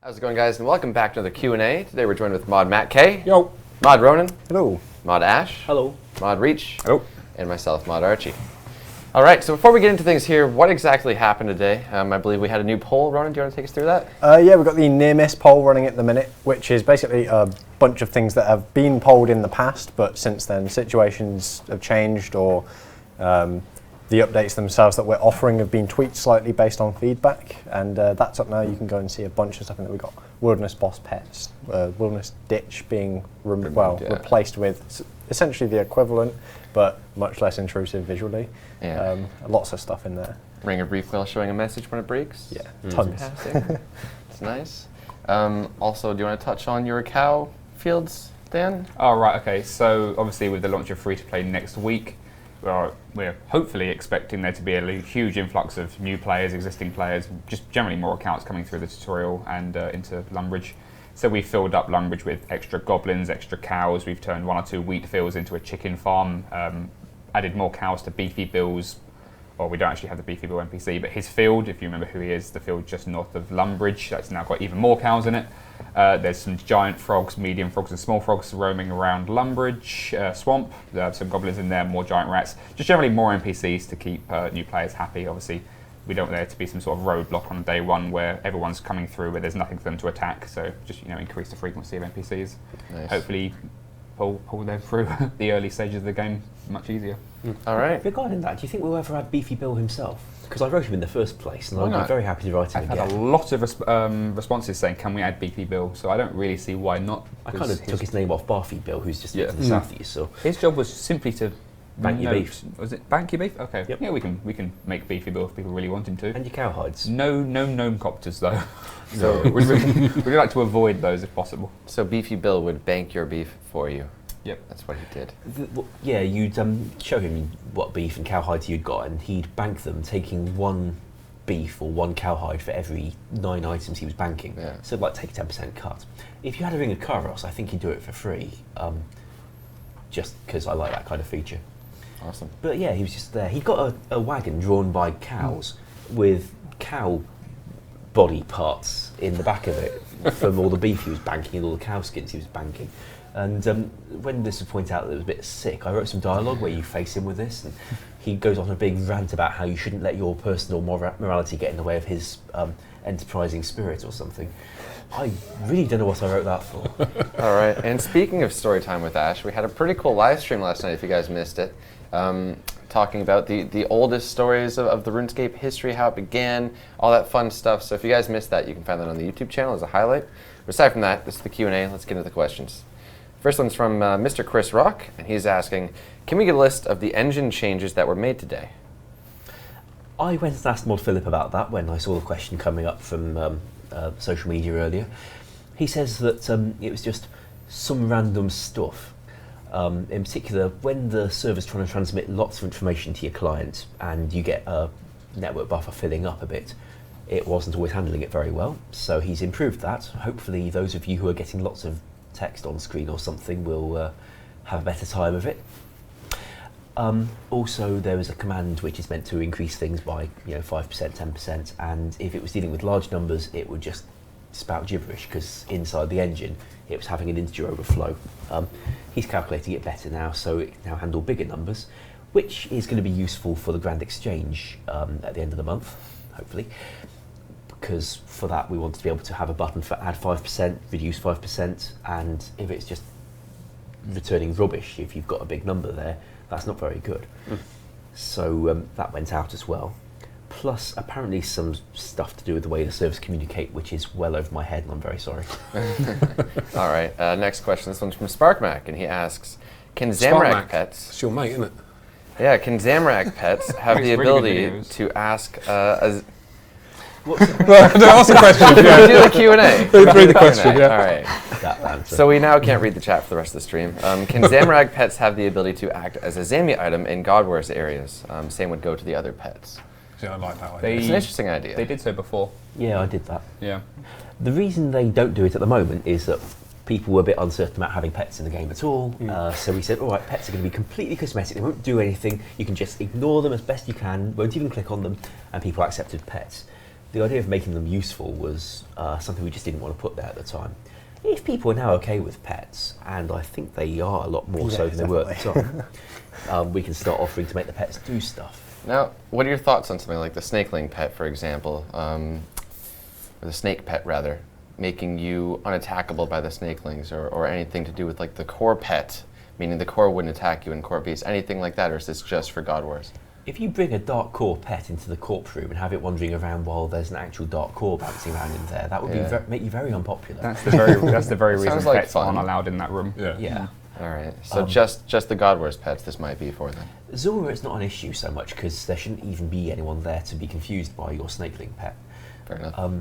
How's it going, guys? And welcome back to another Q&A. Today we're joined with Mod Matt K. Yo. Mod Ronan. Hello. Mod Ash. Hello. Mod Reach. Hello. And myself, Mod Archie. All right, so before we get into things here, what exactly happened today? I believe we had a new poll. Ronan, do you want to take us through that? Yeah, we've got the near-miss poll running at the minute, which is basically a bunch of things that have been polled in the past, but since then situations have changed or the updates themselves that we're offering have been tweaked slightly based on feedback, and that's up now. You can go and see a bunch of stuff in that. We've got Wilderness Boss Pets, Wilderness Ditch being replaced with essentially the equivalent, but much less intrusive visually. Yeah. Lots of stuff in there. Ring of Recoil showing a message when it breaks. Yeah, tons. Fantastic. It's nice. Also, do you want to touch on your cow fields, Dan? Oh, right, okay. So, obviously, with the launch of free-to-play next week, we're hopefully expecting there to be a huge influx of new players, existing players, just generally more accounts coming through the tutorial and into Lumbridge. So we filled up Lumbridge with extra goblins, extra cows. We've turned 1 or 2 wheat fields into a chicken farm, added more cows to Beefy Bill's, well, we don't actually have the Beefy Bill NPC, but his field, if you remember who he is, the field just north of Lumbridge, that's now got even more cows in it. There's some giant frogs, medium frogs and small frogs roaming around Lumbridge swamp. Some goblins in there, more giant rats. Just generally more NPCs to keep new players happy. Obviously, we don't want there to be some sort of roadblock on day one where everyone's coming through where there's nothing for them to attack. So just increase the frequency of NPCs. Nice. Hopefully pull them through the early stages of the game much easier. All right. Regarding that, do you think we'll ever add Beefy Bill himself? Because I wrote him in the first place, and I'd be very happy to write him I've again. had a lot of responses saying, can we add Beefy Bill? So I don't really see why not. I kind of took his name off Barfy Bill, who's just to the south of you, so... His job was simply to... Bank your beef. Was it bank your beef? Okay. Yep. Yeah, we can make Beefy Bill if people really want him to. And your cowhides. No gnome copters, though. So we'd really like to avoid those if possible. So Beefy Bill would bank your beef for you. Yep. That's what he did. Yeah, you'd show him what beef and cowhides you'd got, and he'd bank them, taking 1 beef or 1 cowhide for every 9 items he was banking. Yeah. So like take a 10% cut. If you had a ring of Kairos, I think he'd do it for free, just because I like that kind of feature. Awesome. But yeah, he was just there. He'd got a wagon drawn by cows with cow body parts in the back of it from all the beef he was banking and all the cow skins he was banking. And when this was pointed out that it was a bit sick, I wrote some dialogue where you face him with this, and he goes on a big rant about how you shouldn't let your personal morality get in the way of his enterprising spirit or something. I really don't know what I wrote that for. All right, and speaking of story time with Ash, we had a pretty cool live stream last night, if you guys missed it, talking about the oldest stories of the RuneScape history, how it began, all that fun stuff. So if you guys missed that, you can find that on the YouTube channel as a highlight. But aside from that, this is the Q&A. Let's get into the questions. First one's from Mr. Chris Rock, and he's asking, can we get a list of the engine changes that were made today? I went and asked Mod Philip about that when I saw the question coming up from social media earlier. He says that it was just some random stuff. In particular, when the server's trying to transmit lots of information to your client and you get a network buffer filling up a bit, it wasn't always handling it very well. So he's improved that. Hopefully those of you who are getting lots of text on screen or something will have a better time of it. Also, there was a command which is meant to increase things by 5%, 10%, and if it was dealing with large numbers, it would just spout gibberish because inside the engine it was having an integer overflow. He's calculating it better now, so it can now handle bigger numbers, which is going to be useful for the Grand Exchange at the end of the month, hopefully. Because for that we want to be able to have a button for add 5%, reduce 5%, and if it's just returning rubbish, if you've got a big number there, that's not very good. So that went out as well. Plus apparently some stuff to do with the way the servers communicate, which is well over my head, and I'm very sorry. All right, next question. This one's from SparkMac, and he asks, can Zamrak pets... It's your mate, isn't it? Yeah, can Zamrak pets have the ability to ask... Don't ask the question. Do the Q&A. Read the question, yeah. All right. That answer. So we now can't read the chat for the rest of the stream. Can Zamrag pets have the ability to act as a Zami item in God Wars areas? Same would go to the other pets. Yeah, I like that idea. It's an interesting idea. They did so before. Yeah, I did that. Yeah. The reason they don't do it at the moment is that people were a bit uncertain about having pets in the game at all. So we said, all right, pets are going to be completely cosmetic. They won't do anything. You can just ignore them as best you can, won't even click on them, and people accepted pets. The idea of making them useful was something we just didn't want to put there at the time. If people are now okay with pets, and I think they are a lot more so than they were at the time, we can start offering to make the pets do stuff. Now, what are your thoughts on something like the snakeling pet, for example, or the snake pet rather, making you unattackable by the snakelings, or anything to do with like the core pet, meaning the core wouldn't attack you in core beast, anything like that, or is this just for God Wars? If you bring a dark core pet into the corpse room and have it wandering around while there's an actual dark core bouncing around in there, that would make you very unpopular. That's the very reason like pets fun. aren't allowed in that room. Yeah. All right, so just the God Wars pets this might be for them. Zora, it's not an issue so much because there shouldn't even be anyone there to be confused by your snakeling pet. Fair enough.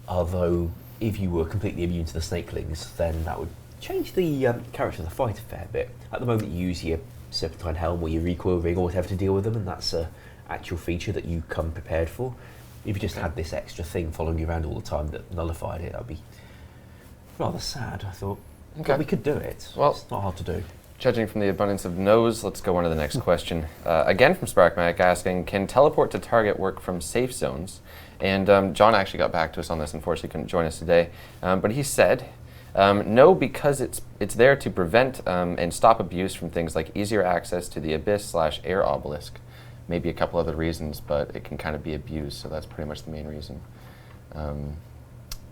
Although, if you were completely immune to the snakelings, then that would change the character of the fight a fair bit. At the moment, you use your Serpentine Helm or your recoil ring or whatever to deal with them, and that's an actual feature that you come prepared for. If you just had this extra thing following you around all the time that nullified it, that'd be rather sad, I thought. Okay. But we could do it. Well, it's not hard to do. Judging from the abundance of no's, let's go on to the next question. Again from Sparkmatic asking, can teleport to target work from safe zones? And John actually got back to us on this, unfortunately couldn't join us today. But he said, no, because it's there to prevent and stop abuse from things like easier access to the abyss/air obelisk. Maybe a couple other reasons, but it can kind of be abused, so that's pretty much the main reason.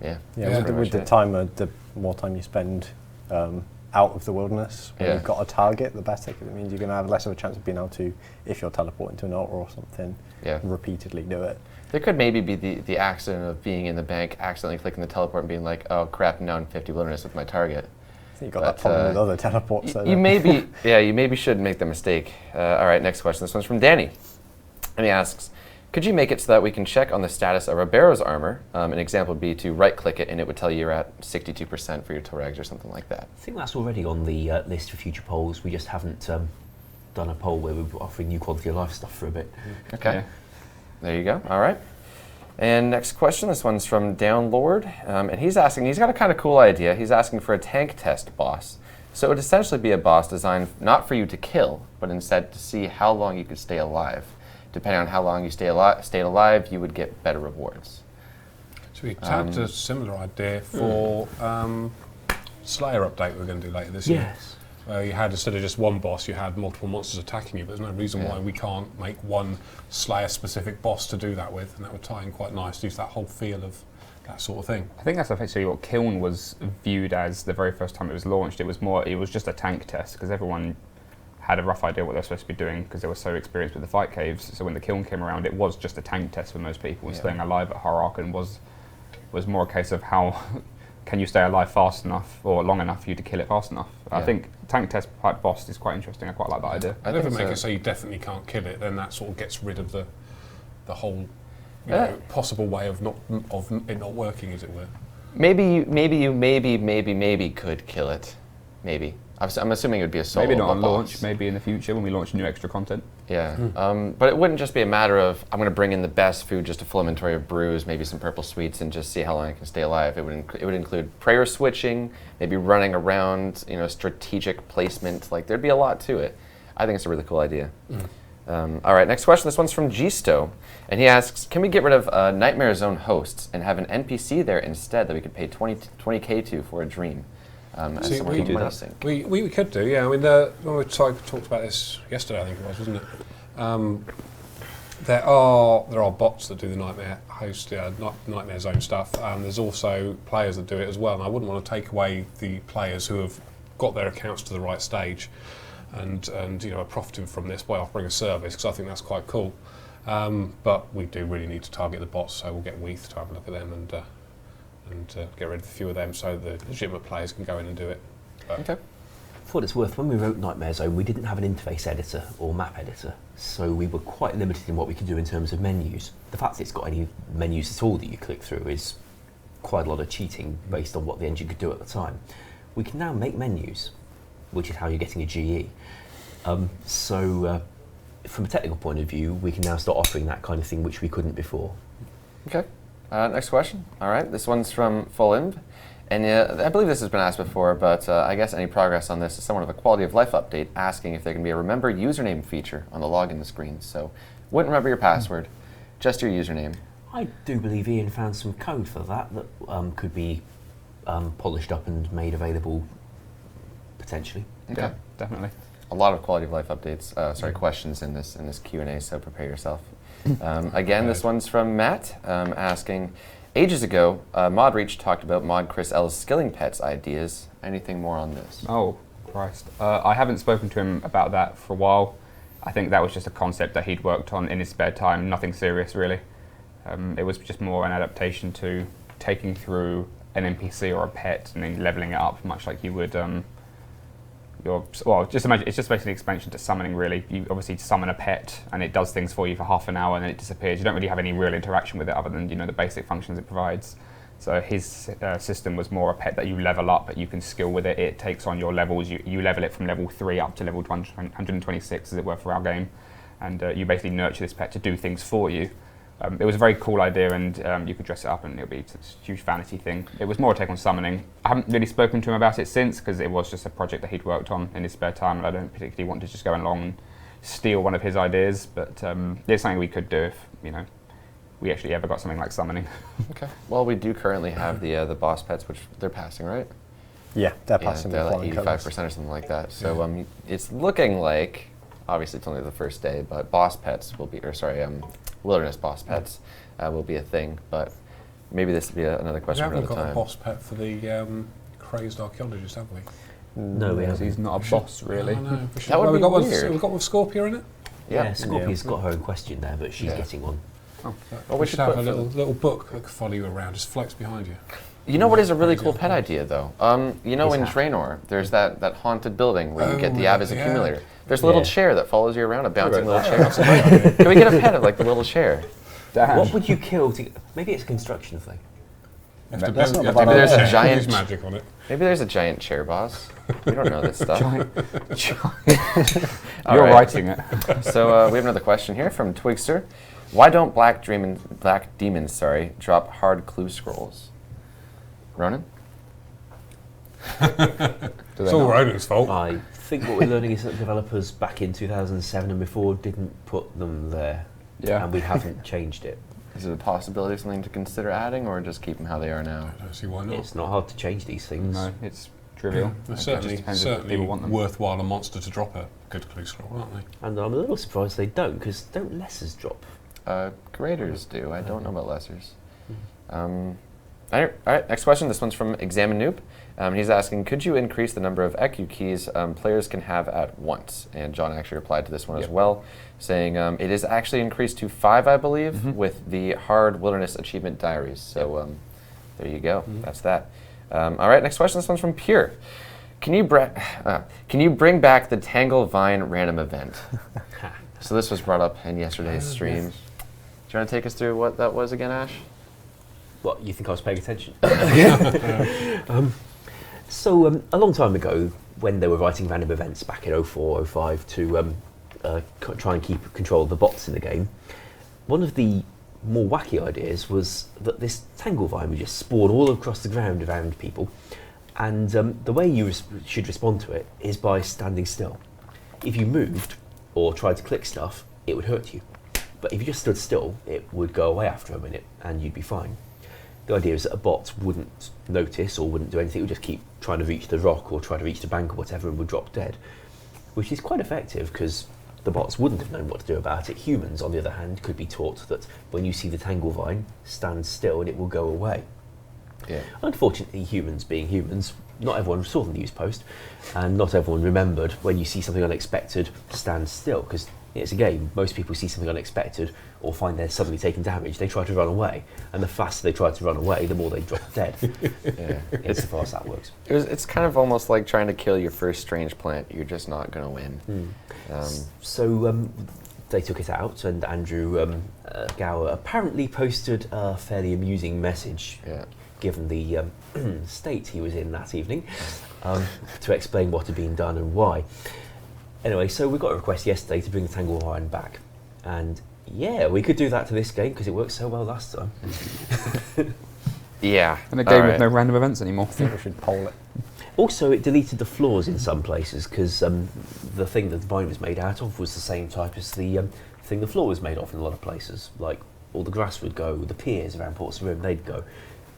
With the timer, the more time you spend out of the wilderness, when you've got a target, the better, because it means you're going to have less of a chance of being able to, if you're teleporting to an altar or something, repeatedly do it. There could maybe be the accident of being in the bank, accidentally clicking the teleport and being like, oh crap, now I'm 50 wilderness with my target. I think you've got that problem with other teleports. You maybe should make the mistake. All right, next question. This one's from Danny. And he asks, could you make it so that we can check on the status of Ribero's armor? An example would be to right-click it and it would tell you you're at 62% for your Torags or something like that. I think that's already on the list for future polls. We just haven't done a poll where we're offering new quality of life stuff for a bit. Okay. Yeah. There you go. All right. And next question, this one's from Downlord. And he's got a kind of cool idea. He's asking for a tank test boss. So it would essentially be a boss designed not for you to kill, but instead to see how long you could stay alive. Depending on how long you stayed alive, you would get better rewards. So we tapped a similar idea for Slayer update we're going to do later this year. Yes. You had, instead of just one boss, you had multiple monsters attacking you, but there's no reason why we can't make one Slayer-specific boss to do that with, and that would tie in quite nice, use that whole feel of that sort of thing. I think that's effectively what Kiln was viewed as the very first time it was launched. It was just a tank test, because everyone had a rough idea what they were supposed to be doing, because they were so experienced with the fight caves. So when the Kiln came around, it was just a tank test for most people, and staying alive at Hierarchan was more a case of how can you stay alive fast enough or long enough for you to kill it fast enough. I think tank test type boss is quite interesting. I quite like that idea. I never make it so you definitely can't kill it, then that sort of gets rid of the whole possible way of it not working, as it were. Maybe you could kill it. Maybe. I'm assuming it would be a solo. Maybe not on boss. launch, maybe in the future when we launch new extra content. Yeah, but it wouldn't just be a matter of I'm going to bring in the best food, just a full inventory of brews, maybe some purple sweets, and just see how long I can stay alive. It would include prayer switching, maybe running around, strategic placement. Like there'd be a lot to it. I think it's a really cool idea. All right, next question. This one's from Gisto, and he asks, can we get rid of Nightmare Zone hosts and have an NPC there instead that we could pay 20k to for a dream? See, we do that. We could do, yeah. I mean, when we talked about this yesterday, I think it was, wasn't it? There are bots that do the Nightmare host, Nightmare Zone stuff. There's also players that do it as well, and I wouldn't want to take away the players who have got their accounts to the right stage and are profiting from this by offering a service, because I think that's quite cool. But we do really need to target the bots, so we'll get Weath to have a look at them and get rid of a few of them so the legitimate players can go in and do it. Okay. For what it's worth, when we wrote Nightmare Zone, we didn't have an interface editor or map editor, so we were quite limited in what we could do in terms of menus. The fact that it's got any menus at all that you click through is quite a lot of cheating based on what the engine could do at the time. We can now make menus, which is how you're getting a GE. So from a technical point of view, we can now start offering that kind of thing which we couldn't before. Okay. Next question. All right, this one's from Fullimb. And I believe this has been asked before, but I guess any progress on this is somewhat of a quality of life update, asking if there can be a remember username feature on the login screen. So wouldn't remember your password, just your username. I do believe Ian found some code for that could be polished up and made available potentially. Okay. Yeah, definitely. A lot of quality of life updates, questions in this Q&A, so prepare yourself. Again, this one's from Matt, asking, ages ago, ModReach talked about Mod Chris L's skilling pets ideas. Anything more on this? Oh, Christ. I haven't spoken to him about that for a while. I think that was just a concept that he'd worked on in his spare time, nothing serious really. It was just more an adaptation to taking through an NPC or a pet and then leveling it up, much like you would just imagine, it's just basically an expansion to summoning really. You obviously summon a pet and it does things for you for half an hour and then it disappears. You don't really have any real interaction with it other than the basic functions it provides. So his system was more a pet that you level up, but you can skill with it. It takes on your levels. You level it from level 3 up to level 126 as it were for our game. And you basically nurture this pet to do things for you. It was a very cool idea, and you could dress it up and it'll be a huge vanity thing. It was more a take on summoning. I haven't really spoken to him about it since, because it was just a project that he'd worked on in his spare time, and I don't particularly want to just go along and steal one of his ideas, but it's something we could do if, we actually ever got something like summoning. Okay. Well, we do currently have the boss pets, which they're passing, right? Yeah, they're passing they're with like flying 85% colours. or something like that. So it's looking like, obviously it's only the first day, but boss pets will be, wilderness boss pets will be a thing, but maybe this will be another We question for haven't another got time. a boss pet for the crazed archaeologist, have we? No, we haven't. He's not a boss really. I know. We should- That would we be got weird. We've got one with Scorpia in it. Yeah, Scorpia's got her own question there, but she's Yeah. getting one. Well, we should have a little book that could follow you around, just floats behind you. You know what is a really cool pet idea, though? In What's that? Draenor, there's that haunted building where you get the right, Abyss yeah. accumulator. There's a little Yeah. chair that follows you around, a bouncing little chair. That's a great idea. Can we get a pet of like the little chair? Damn. What would you kill to... Maybe it's a construction thing. You have to That's build- not you a have to bad Maybe there's build a it. giant- Use magic on it. Maybe there's a giant chair boss. We don't know this stuff. All You're right. writing it. So we have another question here from Twigster. Why don't black demons drop hard clue scrolls? Ronan? It's all Ronan's fault. I think what we're learning is that developers back in 2007 and before didn't put them there, Yeah. and we haven't changed it. Is it a possibility of something to consider adding, or just keep them how they are now? I don't see why not. It's not hard to change these things. No, it's trivial. They're It just certainly depends if people want them. worthwhile a monster to drop a good clue scroll, aren't they? And I'm a little surprised they don't, because don't lessers drop? Graders do. I don't know about lessers. All right, next question. This one's from Examine Noob. He's asking, could you increase the number of EQ keys players can have at once? And John actually replied to this one as well, saying it is actually increased to 5, I believe, with the Hard Wilderness Achievement Diaries. So there you go. That's that. All right, next question. This one's from Pure. Can you bring back the Tangle Vine random event? So this was brought up in yesterday's stream. Do you want to take us through what that was again, Ash? What, you think I was paying attention? So a long time ago, when they were writing random events back in 04, 05 to try and keep control of the bots in the game, one of the more wacky ideas was that this tangle vine would just spawn all across the ground around people, and the way you should respond to it is by standing still. If you moved or tried to click stuff, it would hurt you. But if you just stood still, it would go away after a minute and you'd be fine. The idea is that a bot wouldn't notice or wouldn't do anything, it would just keep trying to reach the rock or try to reach the bank or whatever and would drop dead. Which is quite effective because the bots wouldn't have known what to do about it. Humans, on the other hand, could be taught that when you see the tangle vine, stand still and it will go away. Yeah. Unfortunately, humans being humans, not everyone saw the news post and not everyone remembered when you see something unexpected, stand still, because it's a game. Most people see something unexpected or find they're suddenly taking damage, they try to run away, and the faster they try to run away, the more they drop dead. Yeah. It's the fast that works. It's kind of almost like trying to kill your first strange plant. You're just not going to win. So they took it out, and Andrew Gower apparently posted a fairly amusing message, Yeah. given the state he was in that evening, to explain what had been done and why. Anyway, so we got a request yesterday to bring the Tangle Vine back, and yeah, we could do that to this game because it worked so well last time. Yeah. And a game with no random events anymore. I think we should poll it. Also, it deleted the flaws in some places because the thing that the vine was made out of was the same type as the thing the floor was made of in a lot of places. Like all the grass would go, the piers around Ports of Rome, they'd go.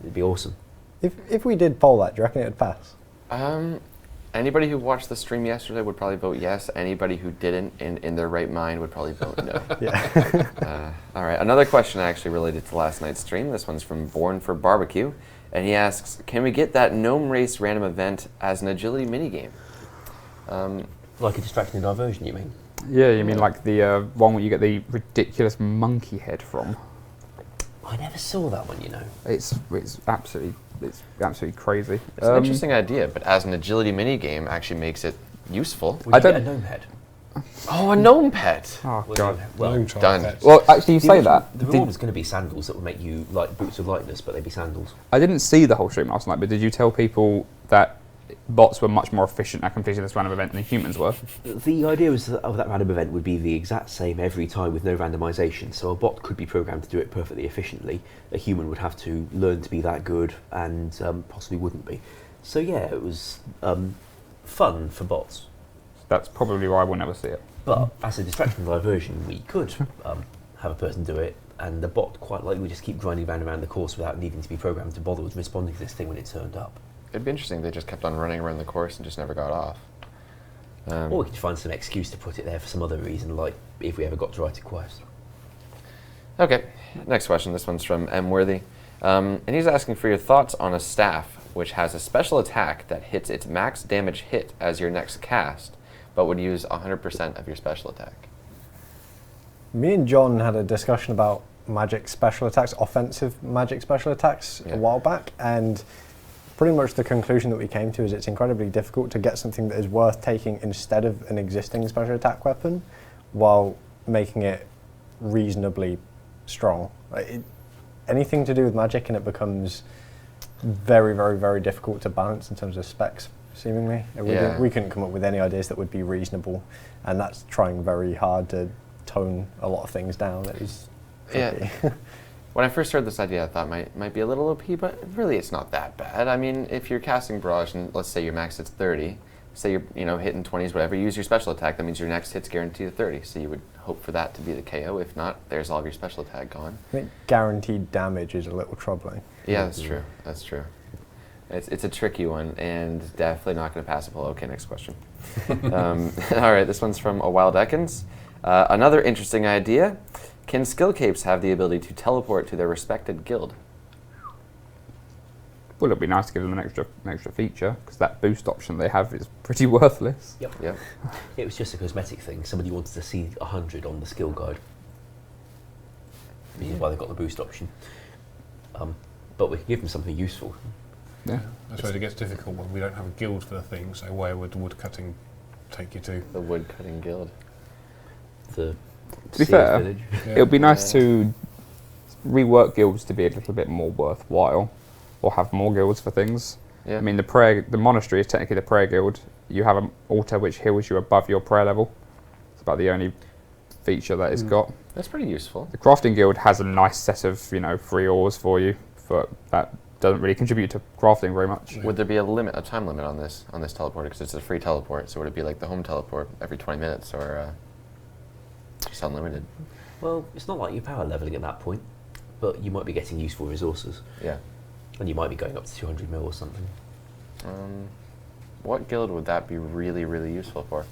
It'd be awesome. If we did poll that, do you reckon it would pass? Anybody who watched the stream yesterday would probably vote yes. Anybody who didn't, in their right mind, would probably vote no. Yeah. All right, another question actually related to last night's stream. This one's from Born for Barbecue, and he asks, can we get that gnome race random event as an agility minigame? Like a distraction and diversion, you mean? Yeah, you mean like the one where you get the ridiculous monkey head from? I never saw that one, you know. It's absolutely crazy. It's an interesting idea, but as an agility minigame actually makes it useful. We could get a gnome head. Oh, a gnome pet! Oh Well, god. well, Gnome child done. pets. Well, actually, you say that. The reward was going to be sandals that would make you like boots of lightness, but they'd be sandals. I didn't see the whole stream last night, but did you tell people that bots were much more efficient at completing this random event than humans were? The idea was that, of that random event would be the exact same every time with no randomization. So a bot could be programmed to do it perfectly efficiently. A human would have to learn to be that good and possibly wouldn't be. So yeah, it was fun for bots. That's probably why we'll never see it. But as a distraction and diversion, we could have a person do it, and the bot quite likely would just keep grinding round around the course without needing to be programmed to bother with responding to this thing when it turned up. It'd be interesting if they just kept on running around the course and just never got off. Or we could find some excuse to put it there for some other reason, like if we ever got to write a quest. Okay, next question. This one's from M. Worthy. And he's asking for your thoughts on a staff which has a special attack that hits its max damage hit as your next cast, but would use 100% of your special attack. Me and John had a discussion about magic special attacks, offensive magic special attacks, Yeah. a while back, and pretty much the conclusion that we came to is it's incredibly difficult to get something that is worth taking instead of an existing special attack weapon while making it reasonably strong. Anything to do with magic and it becomes very, very, very difficult to balance in terms of specs, seemingly. We couldn't come up with any ideas that would be reasonable, and that's trying very hard to tone a lot of things down. It was tricky. Yeah. When I first heard this idea, I thought might be a little OP, but really it's not that bad. I mean, if you're casting Barrage and let's say your max hits 30, say you're hitting 20s, whatever, you use your special attack, that means your next hit's guaranteed a 30. So you would hope for that to be the KO. If not, there's all of your special attack gone. I think guaranteed damage is a little troubling. Yeah, that's true. That's true. It's a tricky one, and definitely not going to pass a poll. Okay, next question. All right, this one's from A Wild Ekans. Another interesting idea. Can skill capes have the ability to teleport to their respected guild? Well, it'd be nice to give them an extra feature, because that boost option they have is pretty worthless. Yep. Yep. It was just a cosmetic thing. Somebody wanted to see 100 on the skill guide. Which is why they got the boost option. But we can give them something useful. Yeah. I suppose it gets difficult when we don't have a guild for the thing, so where would woodcutting take you to? The woodcutting guild. The To be Seers fair, village. Yeah. it would be nice to rework guilds to be a little bit more worthwhile, or have more guilds for things. Yeah. I mean, the monastery is technically the prayer guild. You have an altar which heals you above your prayer level. It's about the only feature that it's got. That's pretty useful. The crafting guild has a nice set of free ores for you, but that doesn't really contribute to crafting very much. Would there be a time limit on this teleporter? Because it's a free teleport, so would it be like the home teleport every 20 minutes, or just unlimited? Well, it's not like you're power leveling at that point, but you might be getting useful resources. Yeah. And you might be going up to 200 mil or something. What guild would that be really, really useful for?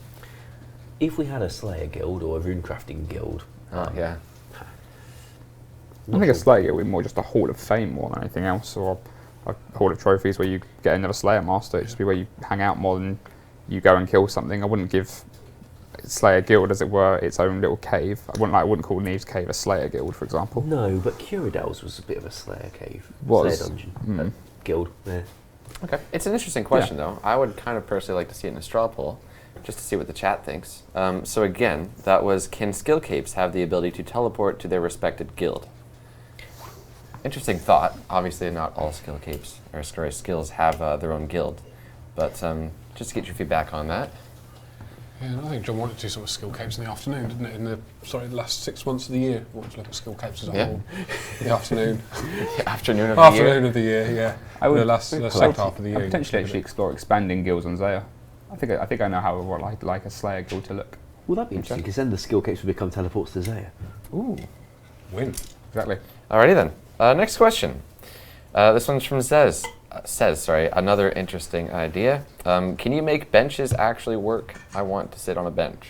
If we had a Slayer guild or a runecrafting guild, Yeah. I think a Slayer guild would be more just a hall of fame more than anything else, or a hall of trophies where you get another Slayer master. It'd just be where you hang out more than you go and kill something. I wouldn't give Slayer guild, as it were, its own little cave. I wouldn't call Neve's Cave a Slayer guild, for example. no, but Curadel's was a bit of a Slayer cave. Was. Slayer dungeon. Guild, yeah. Okay. It's an interesting question, though. I would kind of personally like to see it in a straw poll, just to see what the chat thinks. So again, that was, can skill capes have the ability to teleport to their respected guild? Interesting thought. Obviously, not all skill capes or skills have their own guild, but just to get your feedback on that. Yeah, and I think John wanted to do some skill capes in the afternoon, didn't it? In the last 6 months of the year, wanted to look at skill capes as a whole. The afternoon. The afternoon of the year. Afternoon of the year, yeah. I would the second half of the year. I'd potentially actually explore expanding guilds on Zaya. I think I know how I'd like a Slayer guild to look. Well, that'd be interesting, because then the skill capes would become teleports to Zaya. Ooh. Win. Exactly. Alrighty then. Next question. This one's from Says, another interesting idea. Can you make benches actually work? I want to sit on a bench.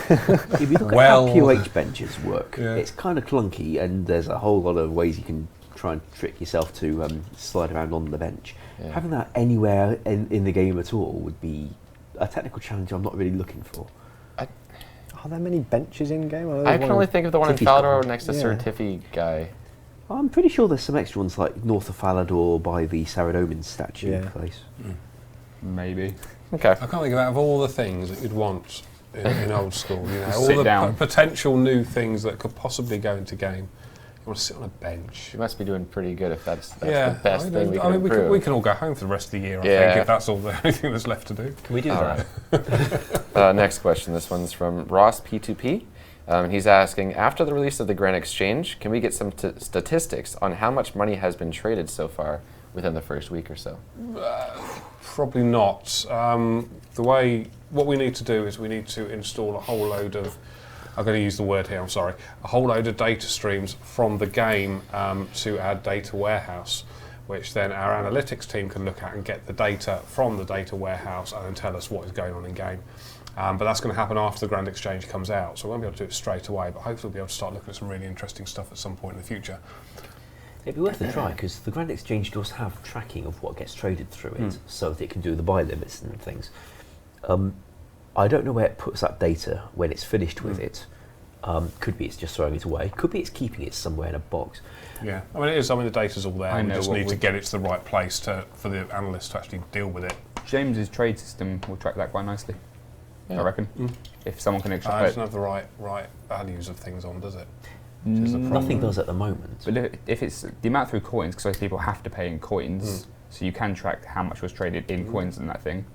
If you look Well- at how POH benches work, Yeah. it's kind of clunky, and there's a whole lot of ways you can try and trick yourself to slide around on the bench. Yeah. Having that anywhere in the game at all would be a technical challenge I'm not really looking for. Are there many benches in game? I can only think of the one in Tiffy's Falador got next to one. Sir Yeah. Tiffy guy. I'm pretty sure there's some extra ones like north of Falador by the Saradomin statue Yeah. place. Maybe. Okay. I can't think of out of all the things that you'd want in old school. You know, all Sit the down. potential new things that could possibly go into game. You want to sit on a bench. You must be doing pretty good if that's yeah, the best thing we I can mean, improve. we can all go home for the rest of the year. I Yeah. think if that's all the only thing that's left to do. Can we do All that? Next question. This one's from Ross P2P. He's asking, after the release of the Grand Exchange, can we get some statistics on how much money has been traded so far within the first week or so? Probably not. What we need to do is we need to install a whole load of, I'm going to use the word here, I'm sorry, a whole load of data streams from the game to our data warehouse, which then our analytics team can look at and get the data from the data warehouse and then tell us what is going on in game. But that's going to happen after the Grand Exchange comes out, so we won't be able to do it straight away, but hopefully we'll be able to start looking at some really interesting stuff at some point in the future. It'd be worth a try, because the Grand Exchange does have tracking of what gets traded through it, so that it can do the buy limits and things. I don't know where it puts that data when it's finished with it. Could be it's just throwing it away. Could be it's keeping it somewhere in a box. Yeah, I mean it is. I mean the data's all there. I We know just what need to we- get it to the right place for the analysts to actually deal with it. James's trade system will track that quite nicely. Yeah. I reckon. If someone can It extrapolate. doesn't have the right values of things on, does it? Mm, Is the problem. Nothing does at the moment. But if it's the amount through coins, because people have to pay in coins, so you can track how much was traded in coins in that thing.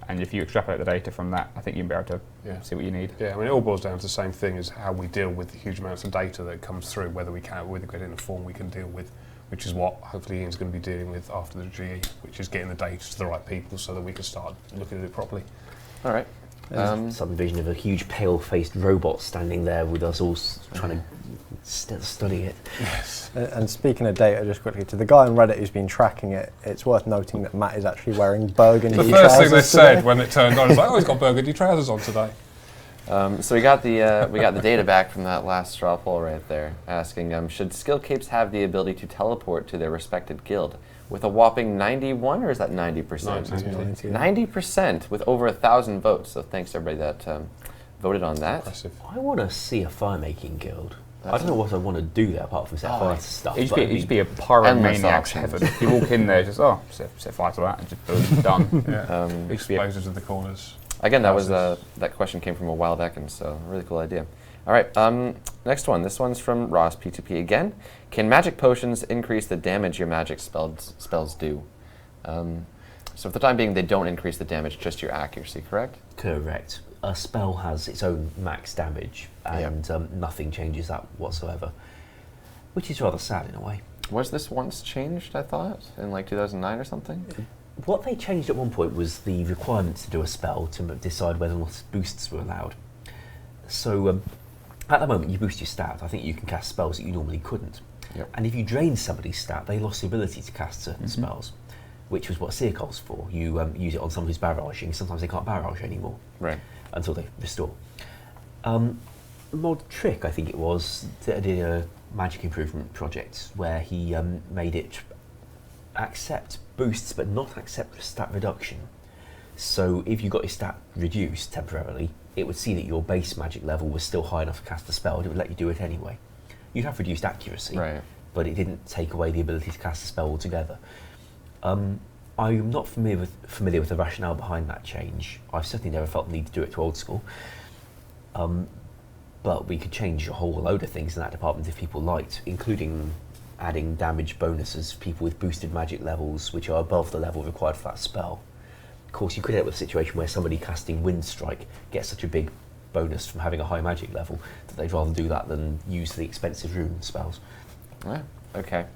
And if you extrapolate the data from that, I think you'll be able to Yeah. see what you need. Yeah, I mean, it all boils down to the same thing as how we deal with the huge amounts of data that comes through, whether we get it in a form we can deal with, which is what hopefully Ian's going to be dealing with after the GE, which is getting the data to the right people so that we can start looking at it properly. All right. Some vision of a huge pale-faced robot standing there with us all trying to study it. Yes. And speaking of data, just quickly, to the guy on Reddit who's been tracking it, it's worth noting that Matt is actually wearing burgundy The first thing they trousers said today. when it turned on is like, oh, he's got burgundy trousers on today. So we got the data back from that last straw poll right there, asking should skill capes have the ability to teleport to their respected guild with a whopping 91, or is that 90%? 90. 90% with over 1,000 votes. So thanks to everybody that voted on that. Impressive. I want to see a fire-making guild. I don't know what I want to do there apart from set fire to stuff. It but used to be a Endless pyromaniac's options. heaven. You walk in there, just set fire to that, and just boom, done. Yeah. It used to be a- Explosives in the corners. Again, that was that question came from a while back, and so really cool idea. All right, next one. This one's from Ross P2P again. Can magic potions increase the damage your magic spells do? So for the time being, they don't increase the damage, just your accuracy, correct? Correct. A spell has its own max damage, and nothing changes that whatsoever, which is rather sad in a way. Was this once changed, I thought, in like 2009 or something? What they changed at one point was the requirement to do a spell to decide whether or not boosts were allowed. So at the moment, you boost your stat. I think you can cast spells that you normally couldn't. Yep. And if you drain somebody's stat, they lost the ability to cast certain spells, which was what Circle's for. You use it on someone who's barraging. Sometimes they can't barrage anymore Right. until they restore. Mod Trick, I think it was, did a magic improvement project where he made it accept boosts but not accept stat reduction. So if you got your stat reduced temporarily, it would see that your base magic level was still high enough to cast the spell, and it would let you do it anyway. You'd have reduced accuracy, Right. but it didn't take away the ability to cast the spell altogether. I'm not familiar with the rationale behind that change. I've certainly never felt the need to do it to Old School. But we could change a whole load of things in that department if people liked, including adding damage bonuses for people with boosted magic levels, which are above the level required for that spell. Of course, you could end up with a situation where somebody casting Wind Strike gets such a big bonus from having a high magic level that they'd rather do that than use the expensive rune spells. Yeah. Okay.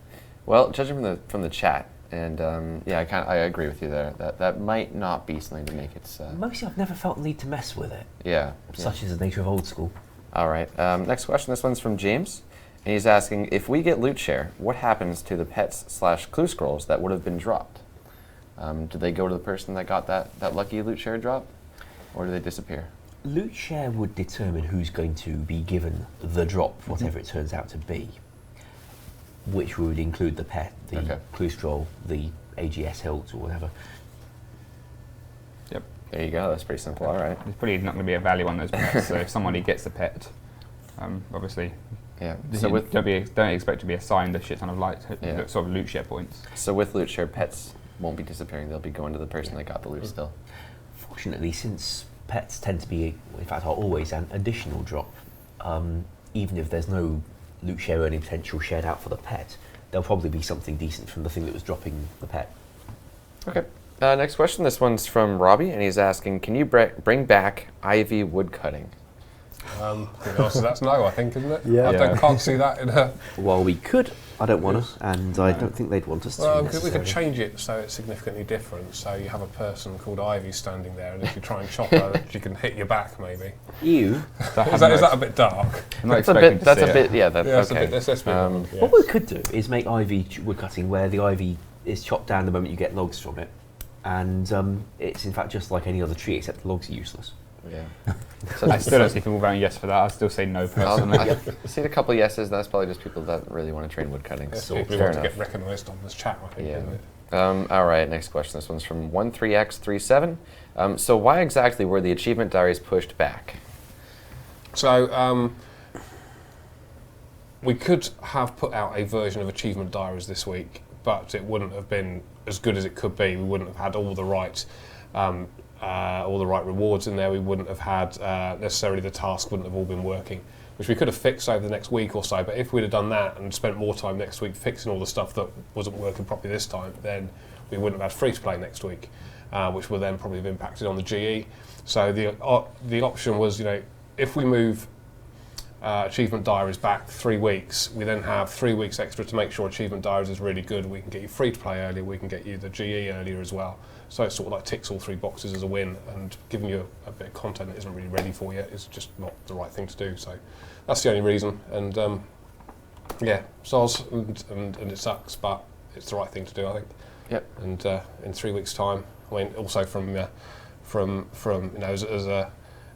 Well, judging from the chat, and yeah, I agree with you there. That might not be something to make it. Mostly, I've never felt the need to mess with it, Yeah. such is the nature of Old School. All right. Next question. This one's from James. And he's asking, if we get loot share, what happens to the pets/clue scrolls that would have been dropped? Do they go to the person that got that lucky loot share drop, or do they disappear? Loot share would determine who's going to be given the drop, whatever it turns out to be, which would include the pet, the clue scroll, the AGS hilt, or whatever. Yep. There you go. That's pretty simple. All right. There's probably not going to be a value on those pets. So if somebody gets the pet, obviously, Yeah. so don't expect to be assigned a shit ton of sort of loot share points. So with loot share, pets won't be disappearing. They'll be going to the person that got the loot still. Fortunately, since pets tend to be, in fact, are always an additional drop, even if there's no loot share earning potential shared out for the pet, there'll probably be something decent from the thing that was dropping the pet. Okay. Next question. This one's from Robbie, and he's asking, can you bring back ivy woodcutting? The answer to that's no, I think, isn't it? Yeah. I can't see that in a... While we could, I don't want to, and I don't think they'd want us to. Well, we could necessarily. change it so it's significantly different. So you have a person called Ivy standing there, and if you try and chop her, she can hit your back, maybe. You. Is that a bit dark? I'm not That's a expecting bit. to That's see a it. bit. Yeah. That's That's okay. a bit. That's yeah. What we could do is make ivy woodcutting where the ivy is chopped down the moment you get logs from it, and it's in fact just like any other tree except the logs are useless. Yeah. I still don't see people voting yes for that. I still say no personally. I've seen a couple yeses. That's probably just people that really want to train woodcutting. Yeah, So people fair want to enough. get recognised on this chat, I think, Yeah. isn't it? All right, next question. This one's from 13x37. So why exactly were the achievement diaries pushed back? So we could have put out a version of achievement diaries this week, but it wouldn't have been as good as it could be. We wouldn't have had all the right rewards in there. We wouldn't have had necessarily the tasks wouldn't have all been working, which we could have fixed over the next week or so. But if we'd have done that and spent more time next week fixing all the stuff that wasn't working properly this time, then we wouldn't have had free to play next week, which would then probably have impacted on the GE. So the option was, if we move achievement diaries back 3 weeks, we then have 3 weeks extra to make sure achievement diaries is really good. We can get you free to play earlier, we can get you the GE earlier as well. So it sort of like ticks all 3 boxes as a win, and giving you a bit of content that isn't really ready for yet is just not the right thing to do. So that's the only reason. And soz, and it sucks, but it's the right thing to do, I think. Yep. And in 3 weeks' time, I mean, also from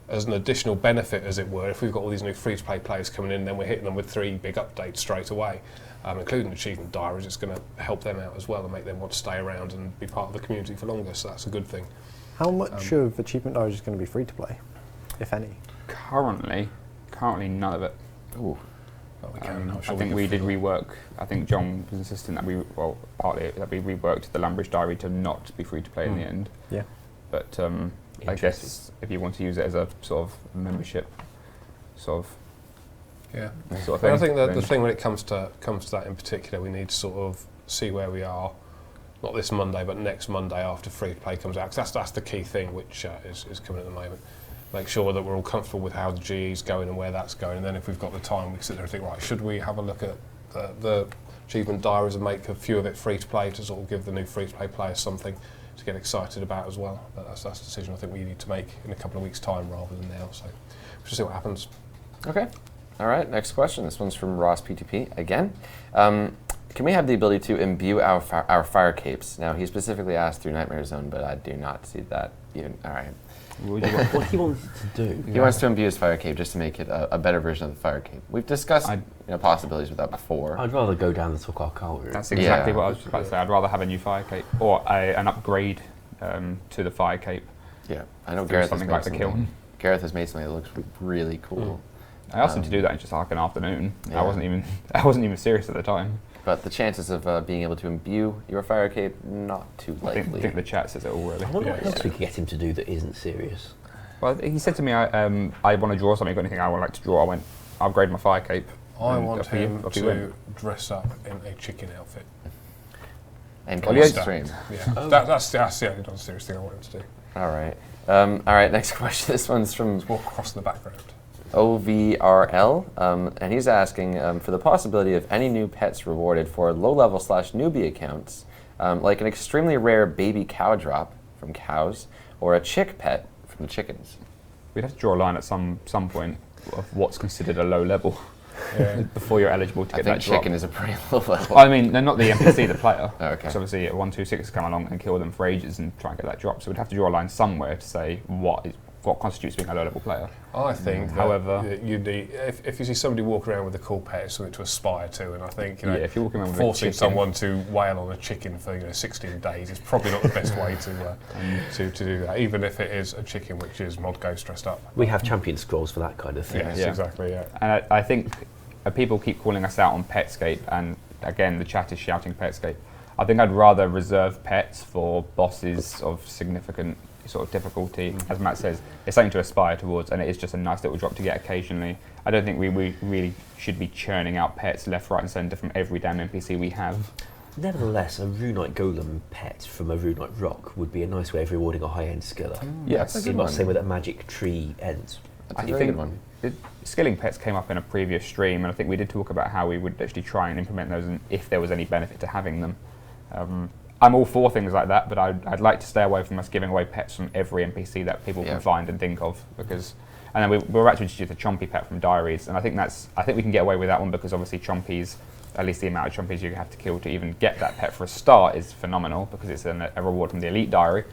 as an additional benefit, as it were, if we've got all these new free-to-play players coming in, then we're hitting them with 3 big updates straight away, including achievement diaries. It's going to help them out as well and make them want to stay around and be part of the community for longer, so that's a good thing. How much of achievement diaries is going to be free to play, if any? Currently none of it. Ooh. But we I think we did rework. I think John was insisting that we reworked the Lambridge diary to not be free to play in the end. Yeah. But I guess if you want to use it as a sort of membership, sort of thing. I think that the thing when it comes to that in particular, we need to sort of see where we are, not this Monday, but next Monday after free to play comes out. Because that's the key thing which is coming at the moment. Make sure that we're all comfortable with how the GE is going and where that's going, and then if we've got the time, we can sit there and think, right, should we have a look at the achievement diaries and make a few of it free to play to sort of give the new free to play players something to get excited about as well. But that's a decision I think we need to make in a couple of weeks' time rather than now. So we'll see what happens. Okay. All right. Next question. This one's from Ross PTP again. Can we have the ability to imbue our fire capes? Now, he specifically asked through Nightmare Zone, but I do not see that even. All right. What he wanted to do. He wants to imbue his fire cape just to make it a better version of the fire cape. We've discussed possibilities with that before. I'd rather go down the Tukar route. That's exactly what I was about to say. I'd rather have a new fire cape or an upgrade to the fire cape. Yeah, I know Do Gareth something has like made the something. kiln. Gareth has made something that looks really cool. I asked him to do that in just like an afternoon. Yeah. I wasn't even serious at the time. But the chances of being able to imbue your fire cape, not too I likely. think the chat says it all really. I wonder what else we could get him to do that isn't serious. Well, he said to me, I want to draw something. Got anything I would like to draw? I went, I'll upgrade my fire cape. I And want off you- him off you to went. dress up in a chicken outfit. And Well, come yeah, on it's- stream. Yeah, that's the only non-serious thing I want him to do. All right. All right, next question. This one's from Walk across the background. OVRL, and he's asking for the possibility of any new pets rewarded for low-level / newbie accounts, like an extremely rare baby cow drop from cows, or a chick pet from the chickens. We'd have to draw a line at some point of what's considered a low level. before you're eligible to I get think that drop. chicken is a pretty low level. I mean, they're not the NPC, the player. Oh, okay. Because obviously 126 come along and kill them for ages and try and get that drop. So we'd have to draw a line somewhere to say what constitutes being a low-level player. I think, however, you need, if you see somebody walk around with a cool pet, it's something to aspire to. And I think, if you're walking around with forcing a chicken, someone to wail on a chicken for 16 days is probably not the best way to do that, even if it is a chicken which is mod ghost dressed up. We have champion scrolls for that kind of thing. Yes, exactly. Yeah. And I think people keep calling us out on Petscape, and again, the chat is shouting Petscape. I think I'd rather reserve pets for bosses of significant sort of difficulty. As Matt says, it's something to aspire towards, and it is just a nice little drop to get occasionally. I don't think we really should be churning out pets left, right and centre from every damn NPC we have. Nevertheless, a Runite Golem pet from a Runite Rock would be a nice way of rewarding a high-end skiller. Yes. In much same way that Magic Tree ends. That's a I very think good one. Skilling pets came up in a previous stream, and I think we did talk about how we would actually try and implement those and if there was any benefit to having them. I'm all for things like that, but I'd like to stay away from us giving away pets from every NPC that people can find and think of, because. And then we're about to introduce a Chompy pet from Diaries, and I think we can get away with that one because obviously Chompies, at least the amount of Chompies you have to kill to even get that pet for a start is phenomenal because it's a reward from the Elite Diary,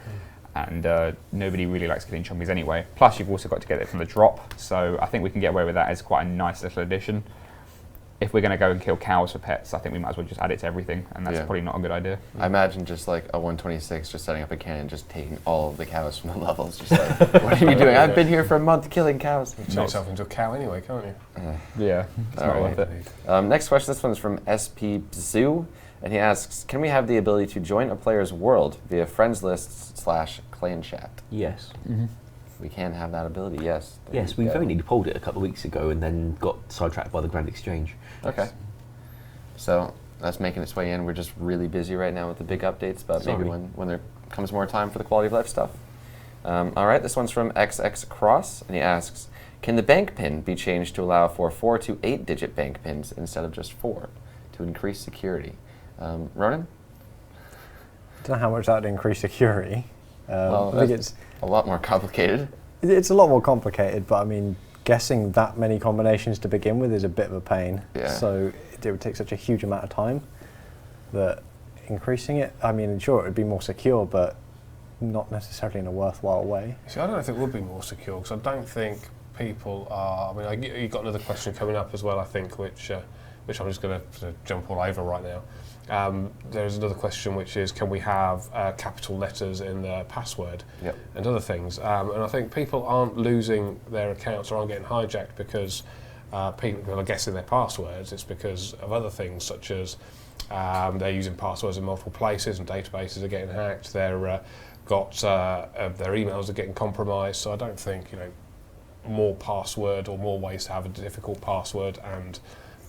and nobody really likes killing Chompies anyway. Plus you've also got to get it from the drop, so I think we can get away with that as quite a nice little addition. If we're going to go and kill cows for pets, I think we might as well just add it to everything, and that's probably not a good idea. I imagine just like a 126 just setting up a cannon, just taking all of the cows from the levels. Just like, what are you doing? I've been here for a month killing cows. You turn yourself into a cow anyway, can't you? Yeah, it's not worth it. Next question, this one's from SP Zoo, and he asks, can we have the ability to join a player's world via friends lists / clan chat? Yes. We can have that ability, yes. Yes, we've only polled it a couple of weeks ago and then got sidetracked by the Grand Exchange. Okay. So that's making its way in. We're just really busy right now with the big updates, but maybe when there comes more time for the quality of life stuff. All right, this one's from XX Cross, and he asks, can the bank pin be changed to allow for 4 to 8 digit bank pins instead of just 4 to increase security? Ronan? I don't know how much that would increase security. Well, I think it's a lot more complicated. It's a lot more complicated, but I mean, guessing that many combinations to begin with is a bit of a pain. Yeah. So it would take such a huge amount of time that increasing it, I mean, sure, it would be more secure, but not necessarily in a worthwhile way. See, I don't know if it would be more secure, because I don't think people are. I mean, you've got another question coming up as well, I think, which I'm just going to jump all over right now. There's another question, which is, can we have capital letters in the password and other things? And I think people aren't losing their accounts or aren't getting hijacked because people are guessing their passwords. It's because of other things, such as they're using passwords in multiple places and databases are getting hacked. Their emails are getting compromised. So I don't think more password or more ways to have a difficult password and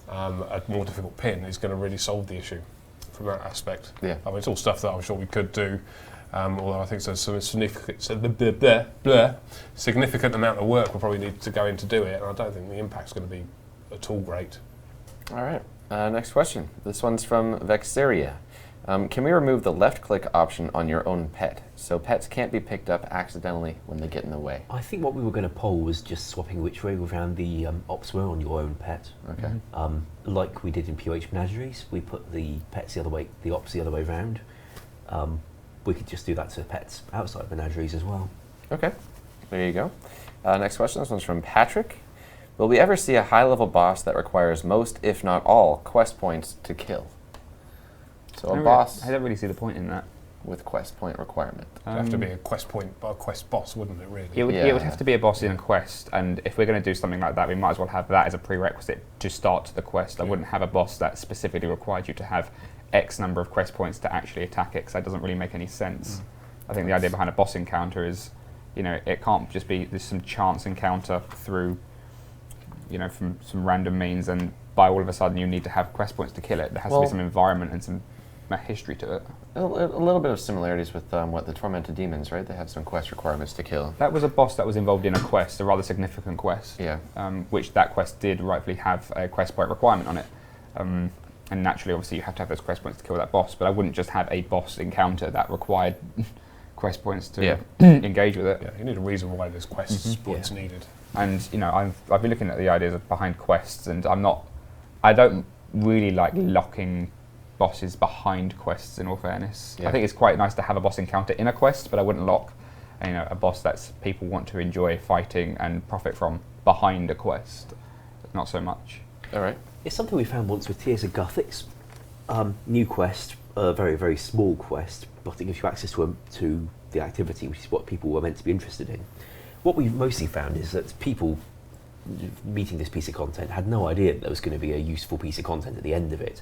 a more difficult PIN is going to really solve the issue from that aspect. Yeah. I mean, it's all stuff that I'm sure we could do, although I think there's some significant amount of work we'll probably need to go in to do it, and I don't think the impact's going to be at all great. All right, next question. This one's from Vexeria. Can we remove the left-click option on your own pet so pets can't be picked up accidentally when they get in the way? I think what we were going to poll was just swapping which way around the ops were on your own pet. Okay. Like we did in POH Menageries, we put the pets the other way, the ops the other way round. We could just do that to pets outside Menageries as well. Okay, there you go. Next question, this one's from Patrick. Will we ever see a high-level boss that requires most, if not all, quest points to kill? So a boss I don't really see the point in that. with quest point requirement. It'd have to be a quest point, a quest boss, wouldn't it, really? It would have to be a boss in a quest, and if we're going to do something like that, we might as well have that as a prerequisite to start the quest. I wouldn't have a boss that specifically required you to have X number of quest points to actually attack it, because that doesn't really make any sense. I think the idea behind a boss encounter is, it can't just be there's some chance encounter through, from some random means, and by all of a sudden you need to have quest points to kill it. There has to be some environment and some history to it. A little bit of similarities with the Tormented Demons, right? They had some quest requirements to kill. That was a boss that was involved in a quest, a rather significant quest. Yeah. Which that quest did rightfully have a quest point requirement on it. And naturally, obviously, you have to have those quest points to kill that boss, but I wouldn't just have a boss encounter that required quest points to engage with it. Yeah, you need a reason why there's quest points needed. And I've been looking at the ideas behind quests, and I don't really like locking bosses behind quests. In all fairness, I think it's quite nice to have a boss encounter in a quest, but I wouldn't lock a boss that people want to enjoy fighting and profit from behind a quest. Not so much. All right. It's something we found once with Tears of Guthix. New quest, a very, very small quest, but it gives you access to the activity, which is what people were meant to be interested in. What we've mostly found is that people meeting this piece of content had no idea that there was going to be a useful piece of content at the end of it.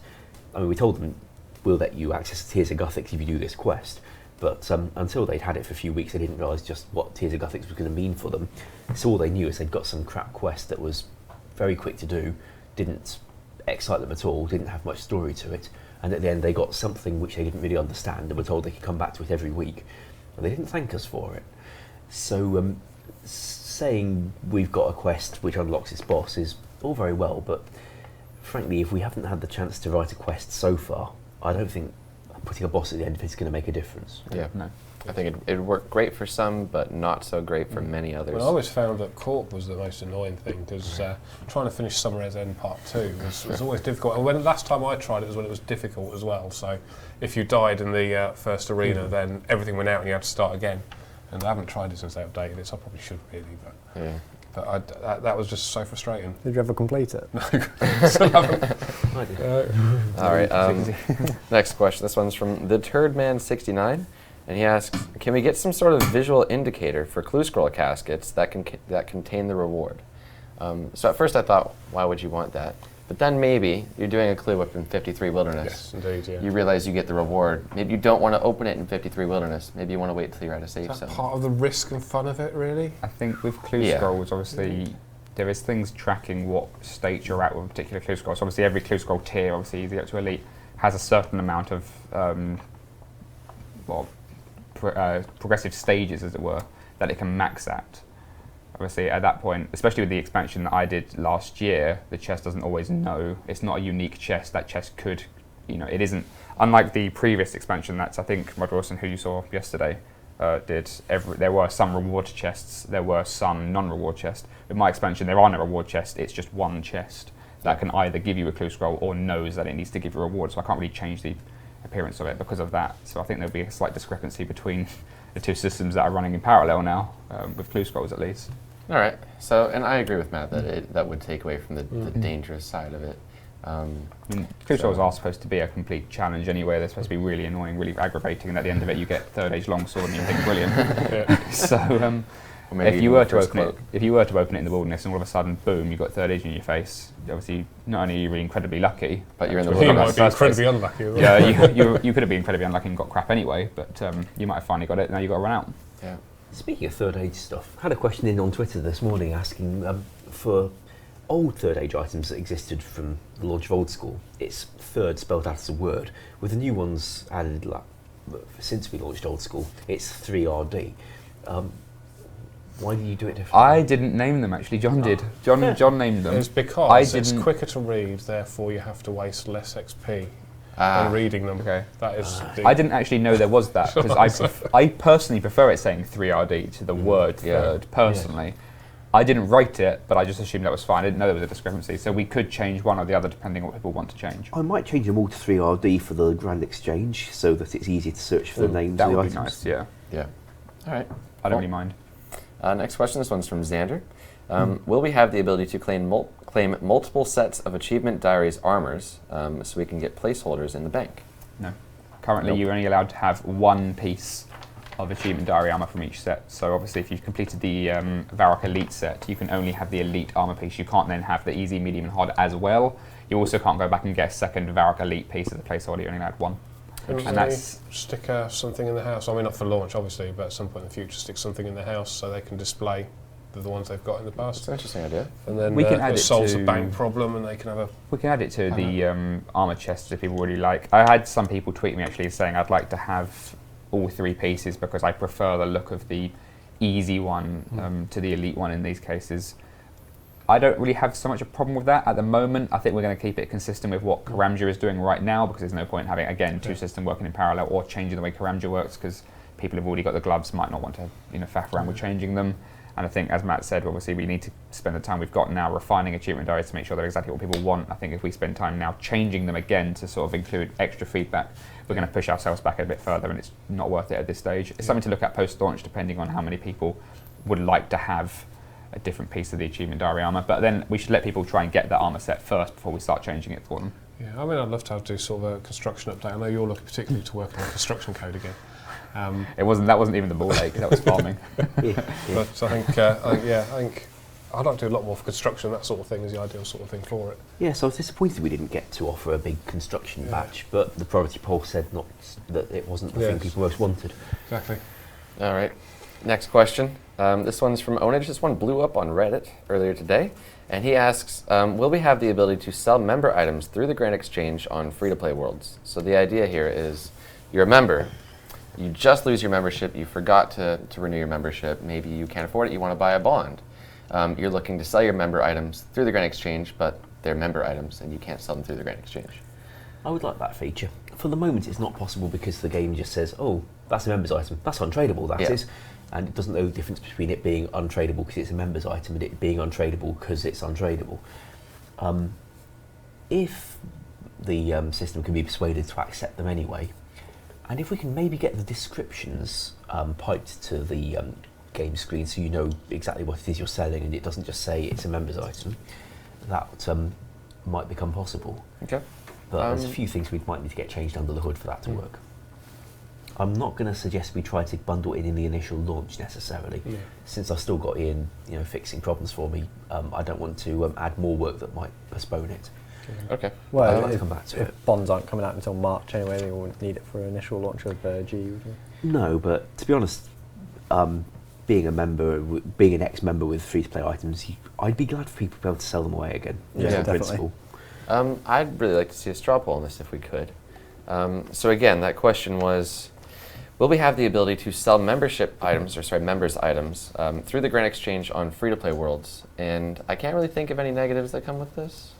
I mean, we told them, we'll let you access Tears of Guthix if you do this quest, but until they'd had it for a few weeks, they didn't realise just what Tears of Guthix was going to mean for them. So all they knew is they'd got some crap quest that was very quick to do, didn't excite them at all, didn't have much story to it, and at the end they got something which they didn't really understand and were told they could come back to it every week, and they didn't thank us for it. So saying we've got a quest which unlocks its boss is all very well, but frankly, if we haven't had the chance to write a quest so far, I don't think putting a boss at the end of it is going to make a difference. Yeah. No. I think it'd work great for some, but not so great for many others. Well, I always found that Corp was the most annoying thing, because trying to finish Summer's End Part 2 was always difficult. And last time I tried it was when it was difficult as well. So if you died in the first arena, then everything went out and you had to start again. And I haven't tried it since they updated it, so I probably should really. But that was just so frustrating. Did you ever complete it? Still haven't. I did. All right. Next question. This one's from the Turdman69, and he asks, "Can we get some sort of visual indicator for clue scroll caskets that contain the reward?" So at first I thought, why would you want that? But then maybe you're doing a clue whip in 53 Wilderness. Yes, indeed, yeah. You realize you get the reward. Maybe you don't want to open it in 53 Wilderness. Maybe you want to wait till you're at a safe Is that zone. part of the risk and fun of it, really? I think with clue scrolls, obviously, there is things tracking what state you're at with a particular clue scroll. So obviously every clue scroll tier, obviously easy up to elite, has a certain amount of progressive stages, as it were, that it can max at. Obviously at that point, especially with the expansion that I did last year, the chest doesn't always know. It's not a unique chest. That chest could, it isn't, unlike the previous expansion that I think Rod Wilson, who you saw yesterday, did. There were some reward chests, there were some non-reward chests. With my expansion, there are no reward chests, it's just one chest that can either give you a clue scroll or knows that it needs to give you a reward, so I can't really change the appearance of it because of that. So I think there'll be a slight discrepancy between the two systems that are running in parallel now, with clue scrolls at least. All right. So, and I agree with Matt that that would take away from the dangerous side of it. Clue scrolls are supposed to be a complete challenge anyway. They're supposed to be really annoying, really aggravating, and at the end of it, you get third age longsword and you think brilliant. So, if you were to open it in the wilderness and all of a sudden, boom, you got third age in your face. Obviously, not only are you really incredibly lucky, but you're in the You wilderness. might be incredibly unlucky as well. Yeah, you could have been incredibly unlucky and got crap anyway, but you might have finally got it. Now you've got to run out. Yeah. Speaking of third age stuff, I had a question in on Twitter this morning asking for old third age items that existed from the launch of Old School. It's third spelled out as a word. With the new ones added since we launched Old School, it's 3RD. Why do you do it differently? I didn't name them actually. John did. John named them. It's because it's quicker to read, therefore you have to waste less XP on reading them. Okay. That is. I didn't actually know there was that because I personally prefer it saying 3RD to the word third. Personally, yeah. I didn't write it, but I just assumed that was fine. I didn't know there was a discrepancy, so we could change one or the other depending on what people want to change. I might change them all to 3RD for the Grand Exchange, so that it's easier to search for the names that of the would items. be nice. Yeah. Yeah. All right. I don't really mind. Next question. This one's from Xander. Will we have the ability to claim multiple sets of achievement diaries armors so we can get placeholders in the bank? No. Currently, you're only allowed to have one piece of achievement diary armor from each set. So obviously, if you've completed the Varrock Elite set, you can only have the Elite armor piece. You can't then have the Easy, Medium, and Hard as well. You also can't go back and get a second Varrock Elite piece as a placeholder. You're only allowed one. And that's stick something in the house. I mean, not for launch, obviously, but at some point in the future, stick something in the house so they can display the ones they've got in the past. That's an interesting idea. And then we can add it it solves to the bank problem, and they can have a. We can add it to the armor chests that people really like. I had some people tweet me actually saying I'd like to have all three pieces because I prefer the look of the easy one to the elite one in these cases. I don't really have so much a problem with that at the moment. I think we're going to keep it consistent with what Karamja is doing right now because there's no point in having, again, two systems working in parallel or changing the way Karamja works because people have already got the gloves, might not want to faff around with changing them. And I think, as Matt said, obviously we need to spend the time we've got now refining achievement diaries to make sure they're exactly what people want. I think if we spend time now changing them again to sort of include extra feedback, we're going to push ourselves back a bit further, and it's not worth it at this stage. It's something to look at post-launch, depending on how many people would like to have a different piece of the achievement diary armor. But then we should let people try and get that armor set first before we start changing it for them. Yeah, I mean, I'd love to do sort of a construction update. I know you're looking particularly to work on construction code again. That wasn't even the ball ache, that was farming. Yeah. But I think I'd like to do a lot more for construction. That sort of thing is the ideal sort of thing for it. Yeah, so I was disappointed we didn't get to offer a big construction batch, but the priority poll said not that it wasn't the thing people most wanted. Exactly. All right. Next question. This one's from Onage. This one blew up on Reddit earlier today. And he asks, will we have the ability to sell member items through the Grand Exchange on free-to-play worlds? So the idea here is you're a member. You just lose your membership. You forgot to renew your membership. Maybe you can't afford it. You want to buy a bond. You're looking to sell your member items through the Grand Exchange, but they're member items, and you can't sell them through the Grand Exchange. I would like that feature. For the moment, it's not possible because the game just says, oh, that's a member's item. That's untradeable, that is. And it doesn't know the difference between it being untradeable because it's a member's item and it being untradeable because it's untradeable. If the system can be persuaded to accept them anyway, and if we can maybe get the descriptions piped to the game screen so you know exactly what it is you're selling and it doesn't just say it's a member's item, that might become possible. Okay. But there's a few things we might need to get changed under the hood for that to work. I'm not going to suggest we try to bundle it in the initial launch necessarily. Yeah. Since I've still got Ian, fixing problems for me, I don't want to add more work that might postpone it. Okay. Well, I'd like to come back to it. if bonds aren't coming out until March anyway, they won't need it for initial launch of G. Would you? No, but to be honest, being an ex-member with free-to-play items, I'd be glad for people to be able to sell them away again. Yeah, in definitely. principle. I'd really like to see a straw poll on this if we could. So again, that question was, will we have the ability to sell members' items through the Grand Exchange on free-to-play worlds? And I can't really think of any negatives that come with this.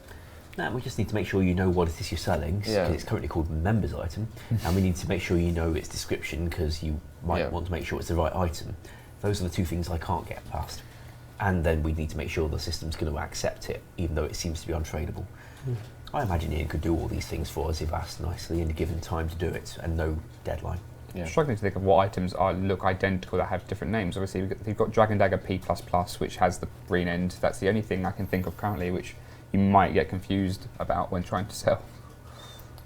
No, we just need to make sure you know what it is you're selling, because it's currently called members item, and we need to make sure you know its description, because you might want to make sure it's the right item. Those are the two things I can't get past. And then we need to make sure the system's going to accept it, even though it seems to be untradeable. I imagine Ian could do all these things for us if asked nicely and given time to do it, and no deadline. Yeah. I'm struggling to think of what items look identical that have different names. Obviously, you've got Dragon Dagger P++, which has the green end. That's the only thing I can think of currently which you might get confused about when trying to sell.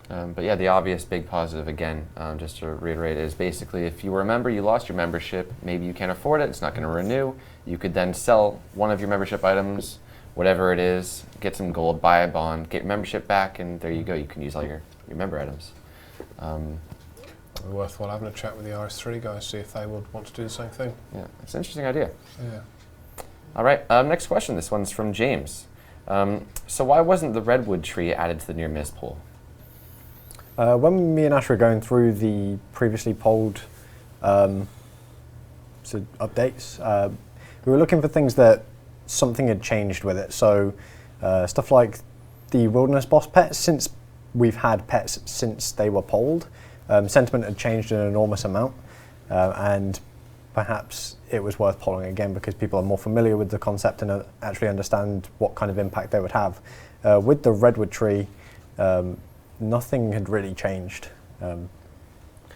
But yeah, the obvious big positive, again, just to reiterate, is basically if you were a member, you lost your membership, maybe you can't afford it, it's not going to renew, you could then sell one of your membership items, whatever it is, get some gold, buy a bond, get your membership back, and there you go, you can use all your member items. Worthwhile having a chat with the RS3 guys, see if they would want to do the same thing. Yeah, it's an interesting idea. Yeah. All right, next question. This one's from James. So why wasn't the redwood tree added to the near miss poll? When me and Ash were going through the previously polled updates, we were looking for things that something had changed with it. So stuff like the wilderness boss pets, since we've had pets since they were polled, sentiment had changed an enormous amount, and perhaps it was worth polling again because people are more familiar with the concept and actually understand what kind of impact they would have. With the redwood tree, nothing had really changed.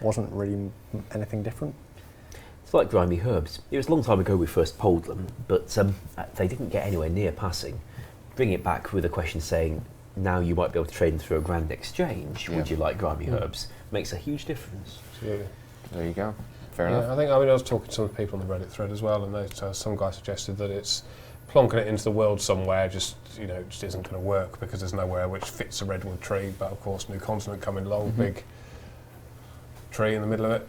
Wasn't really anything different. It's like grimy herbs. It was a long time ago we first polled them, but they didn't get anywhere near passing. Bring it back with a question saying, now you might be able to trade them through a grand exchange. Would you like grimy herbs? Makes a huge difference. Absolutely. There you go. Fair enough. I was talking to some people on the Reddit thread as well, and some guy suggested that it's plonking it into the world somewhere just isn't going to work because there's nowhere which fits a redwood tree. But of course, New Continent coming along, big tree in the middle of it.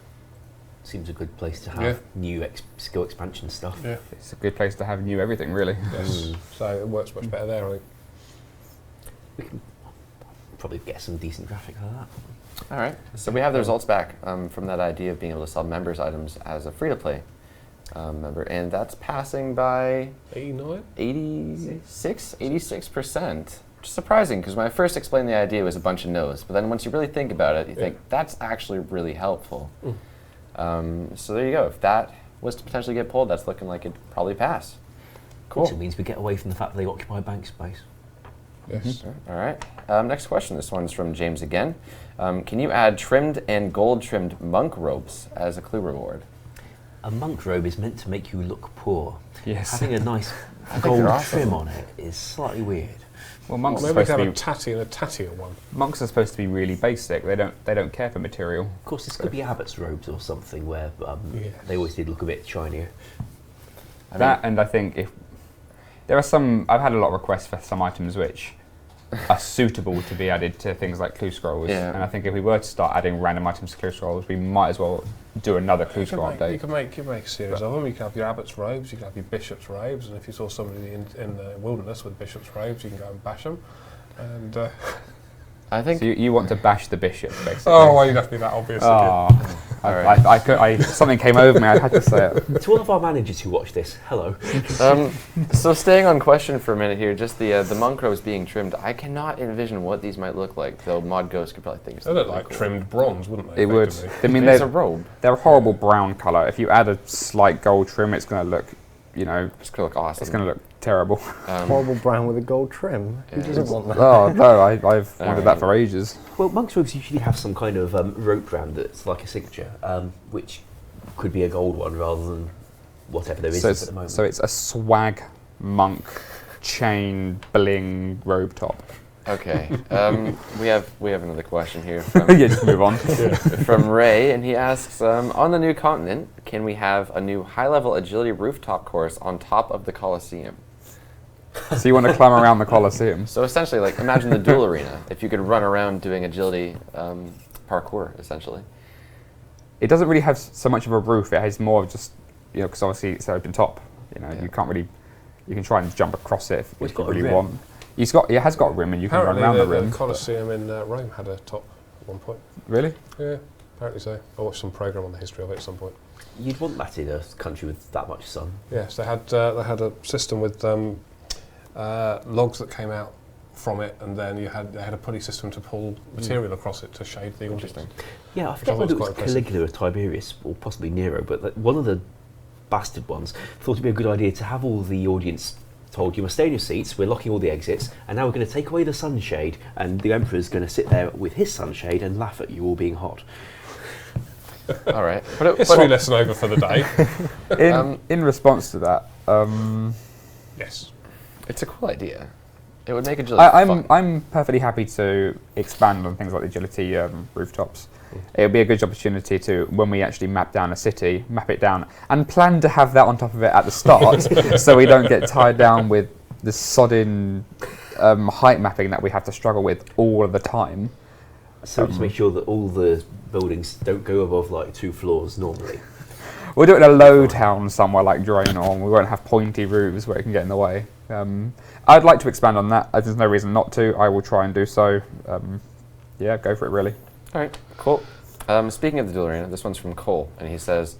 Seems a good place to have new skill expansion stuff. Yeah, It's a good place to have new everything, really. yes. So it works much better there, I think. We can probably get some decent graphics like that. All right. So we have the results back from that idea of being able to sell members items as a free-to-play member, and that's passing by 89? 86%, which is surprising because when I first explained the idea, it was a bunch of no's, but then once you really think about it, you think that's actually really helpful. So there you go. If that was to potentially get pulled, that's looking like it'd probably pass. Cool. Also means we get away from the fact that they occupy bank space. Yes. All right. Next question. This one's from James again. Can you add trimmed and gold-trimmed monk robes as a clue reward? A monk robe is meant to make you look poor. Yes. Having a nice they're gold awesome. trim on it is slightly weird. Well, monks Well, are maybe we supposed could to have be a tatty and a tattier one. monks are supposed to be really basic. They don't care for material. Of course, this could be abbot's robes or something where Yes. they always did look a bit shinier. That, and I think if there are some, I've had a lot of requests for some items which are suitable to be added to things like clue scrolls. Yeah. And I think if we were to start adding random items to clue scrolls, we might as well do another clue scroll You update. can make a series of them. You can have your abbot's robes, you can have your bishop's robes, and if you saw somebody in the wilderness with bishop's robes, you can go and bash them. And I think So you want to bash the bishop, basically. oh, well, you'd have to be that obvious. Oh, Alright. something came over me. I had to say it. To all of our managers who watch this, hello. So staying on question for a minute here, just the monk robes being trimmed, I cannot envision what these might look like, though Mod Ghost could probably think of They look something like cool. trimmed bronze, wouldn't they? It would. effectively? I mean, It's a they're robe. a horrible brown colour. If you add a slight gold trim, it's going to look, It's gonna look awesome. it's going to look terrible. Horrible brown with a gold trim. Who Yeah. doesn't want that? Oh no, I've wanted Alright. that for ages. Well, monk's robes usually have some kind of rope round that's like a signature, which could be a gold one rather than whatever there is at the moment. So it's a swag monk chain bling robe top. Okay. We have another question here Yeah, just move on. from Ray, and he asks, on the new continent, can we have a new high-level agility rooftop course on top of the Colosseum? So you want to climb around the Colosseum? So essentially, like, imagine the duel arena, if you could run around doing agility parkour, essentially. It doesn't really have so much of a roof. It has more of just, because obviously it's open top. Yeah. You can't really. You can try and jump across it Well, if it's got you a really rim. want. It has got a rim, and you can run Apparently, around the the rim. Colosseum in Rome had a top at one point. Really? Yeah, apparently so. I watched some program on the history of it at some point. You'd want that in a country with that much sun. Yes, they had a system with logs that came out from it, and then they had a pulley system to pull material across it to shade the audience. Interesting. Yeah, I Which I forget thought whether it was was quite impressive. Caligula or Tiberius, or possibly Nero, but one of the bastard ones thought it'd be a good idea to have all the audience told, you must stay in your seats, we're locking all the exits, and now we're going to take away the sunshade, and the Emperor's going to sit there with his sunshade and laugh at you all being hot. All right. But History lesson over for the day. In response to that, Yes. it's a cool idea. It would make agility fun. I'm perfectly happy to expand on things like the agility rooftops. It would be a good opportunity to, when we actually map down a city, map it down and plan to have that on top of it at the start, so we don't get tied down with the sodden height mapping that we have to struggle with all of the time. So to make sure that all the buildings don't go above like 2 floors normally. We'll do it in a low town somewhere like Draenor, and we won't have pointy roofs where it can get in the way. I'd like to expand on that. There's no reason not to. I will try and do so. Yeah, go for it, really. All right, cool. Speaking of the duel arena, this one's from Cole, and he says,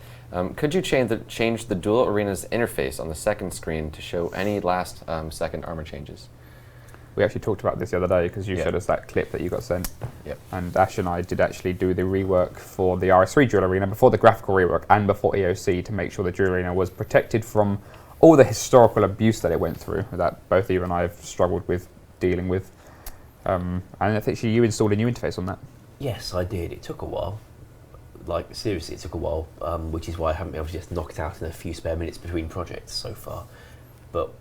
could you change the duel arena's interface on the second screen to show any last second armor changes? We actually talked about this the other day because you Yeah. showed us that clip that you got sent. Yep. And Ash and I did actually do the rework for the RS3 duel arena before the graphical rework and before EOC to make sure the duel arena was protected from all the historical abuse that it went through that both you and I have struggled with dealing with. And I think you installed a new interface on that. Yes, I did. It took a while. Like, seriously, it took a while, which is why I haven't been able to just knock it out in a few spare minutes between projects so far. But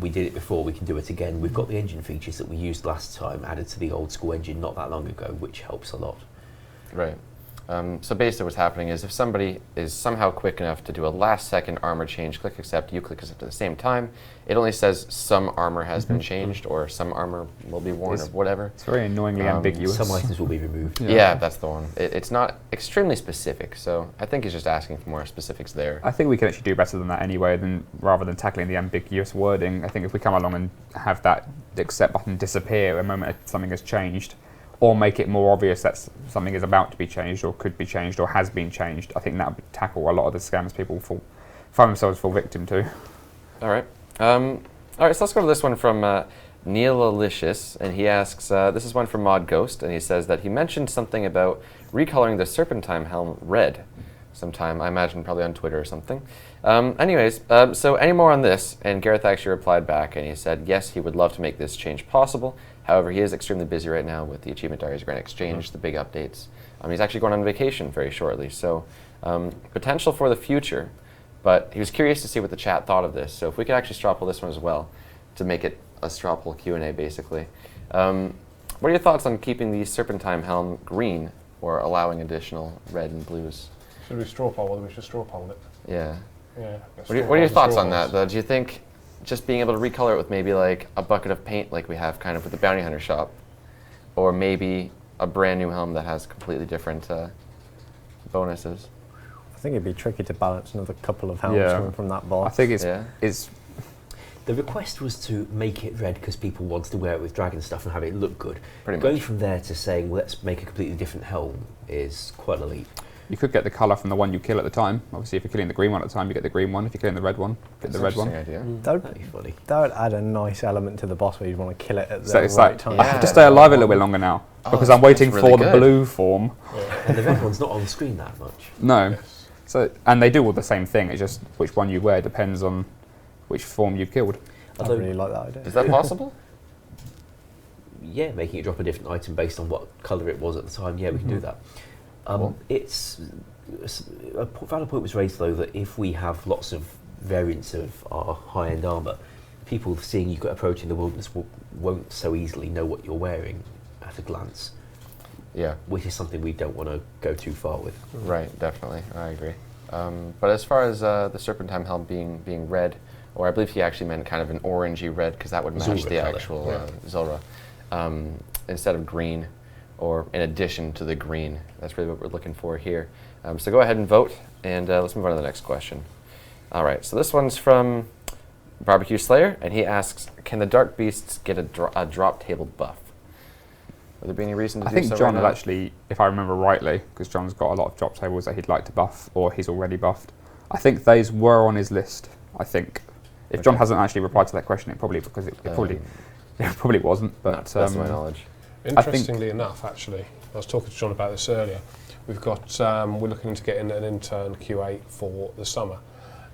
we did it before, we can do it again. We've got the engine features that we used last time added to the old school engine not that long ago, which helps a lot. Right. So basically what's happening is if somebody is somehow quick enough to do a last second armor change, click accept, you click accept at the same time, it only says some armor has been changed or some armor will be worn or whatever. It's very annoyingly ambiguous. Some items will be removed. Yeah, that's the one. It's not extremely specific, so I think he's just asking for more specifics there. I think we can actually do better than that anyway, rather than tackling the ambiguous wording. I think if we come along and have that accept button disappear the moment something has changed, or make it more obvious that something is about to be changed or could be changed or has been changed, I think that would tackle a lot of the scams people find themselves fall victim to. All right. So let's go to this one from Neil Alicious, and he asks, this is one from Mod Ghost, and he says that he mentioned something about recoloring the Serpentine helm red. sometime. I imagine probably on Twitter or something. Anyways, so any more on this? And Gareth actually replied back, and he said, yes, he would love to make this change possible. However, he is extremely busy right now with the Achievement Diaries Grand Exchange, the big updates. He's actually going on vacation very shortly, so potential for the future. But he was curious to see what the chat thought of this. So if we could actually straw pull this one as well, to make it a straw pull Q&A, basically. What are your thoughts on keeping the Serpentine Helm green or allowing additional red and blues? Should we straw poll whether we should straw poll it? Yeah. Yeah. What are your thoughts on that, though? Do you think just being able to recolor it with maybe like a bucket of paint like we have kind of with the Bounty Hunter shop, or maybe a brand new helm that has completely different bonuses? I think it'd be tricky to balance another couple of helms Yeah. coming from that box. I think it's Yeah. The request was to make it red because people wanted to wear it with dragon stuff and have it look good. Pretty Going much. from there to saying let's make a completely different helm is quite a leap. You could get the colour from the one you kill at the time. Obviously, if you're killing the green one at the time, you get the green one. If you're killing the red one, get the red one. Interesting idea. That'd be funny. That would add a nice element to the boss where you'd want to kill it at the So it's right like, time. I have to stay alive a little bit longer now because I'm waiting that's really for the good. blue form. And the red one's not on the screen that much. No. Yes. So, and they do all the same thing. It's just which one you wear depends on which form you've killed. I Although, really like that idea. Is that possible? yeah, making it drop a different item based on what colour it was at the time, yeah, we can do that. Cool. It's a valid point was raised though that if we have lots of variants of our high-end armour, people seeing you approaching the wilderness won't so easily know what you're wearing at a glance, Yeah. which is something we don't want to go too far with. Right, definitely. I agree. But as far as the Serpentine helm being red, or I believe he actually meant kind of an orangey red because that would match Zulrah the colour, actual yeah. Zulrah, instead of green, or in addition to the green. That's really what we're looking for here. So go ahead and vote, and let's move on to the next question. All right, so this one's from Barbecue Slayer, and he asks, can the Dark Beasts get a drop table buff? Would there be any reason to I do think so John right had now? actually, if I remember rightly, because John's got a lot of drop tables that he'd like to buff, or he's already buffed. I think those were on his list. I think if John Okay. hasn't actually replied to that question, it probably because it probably it probably wasn't. Not But to the best of my knowledge. Interestingly enough, actually, I was talking to John about this earlier. We've got we're looking into getting an intern QA for the summer,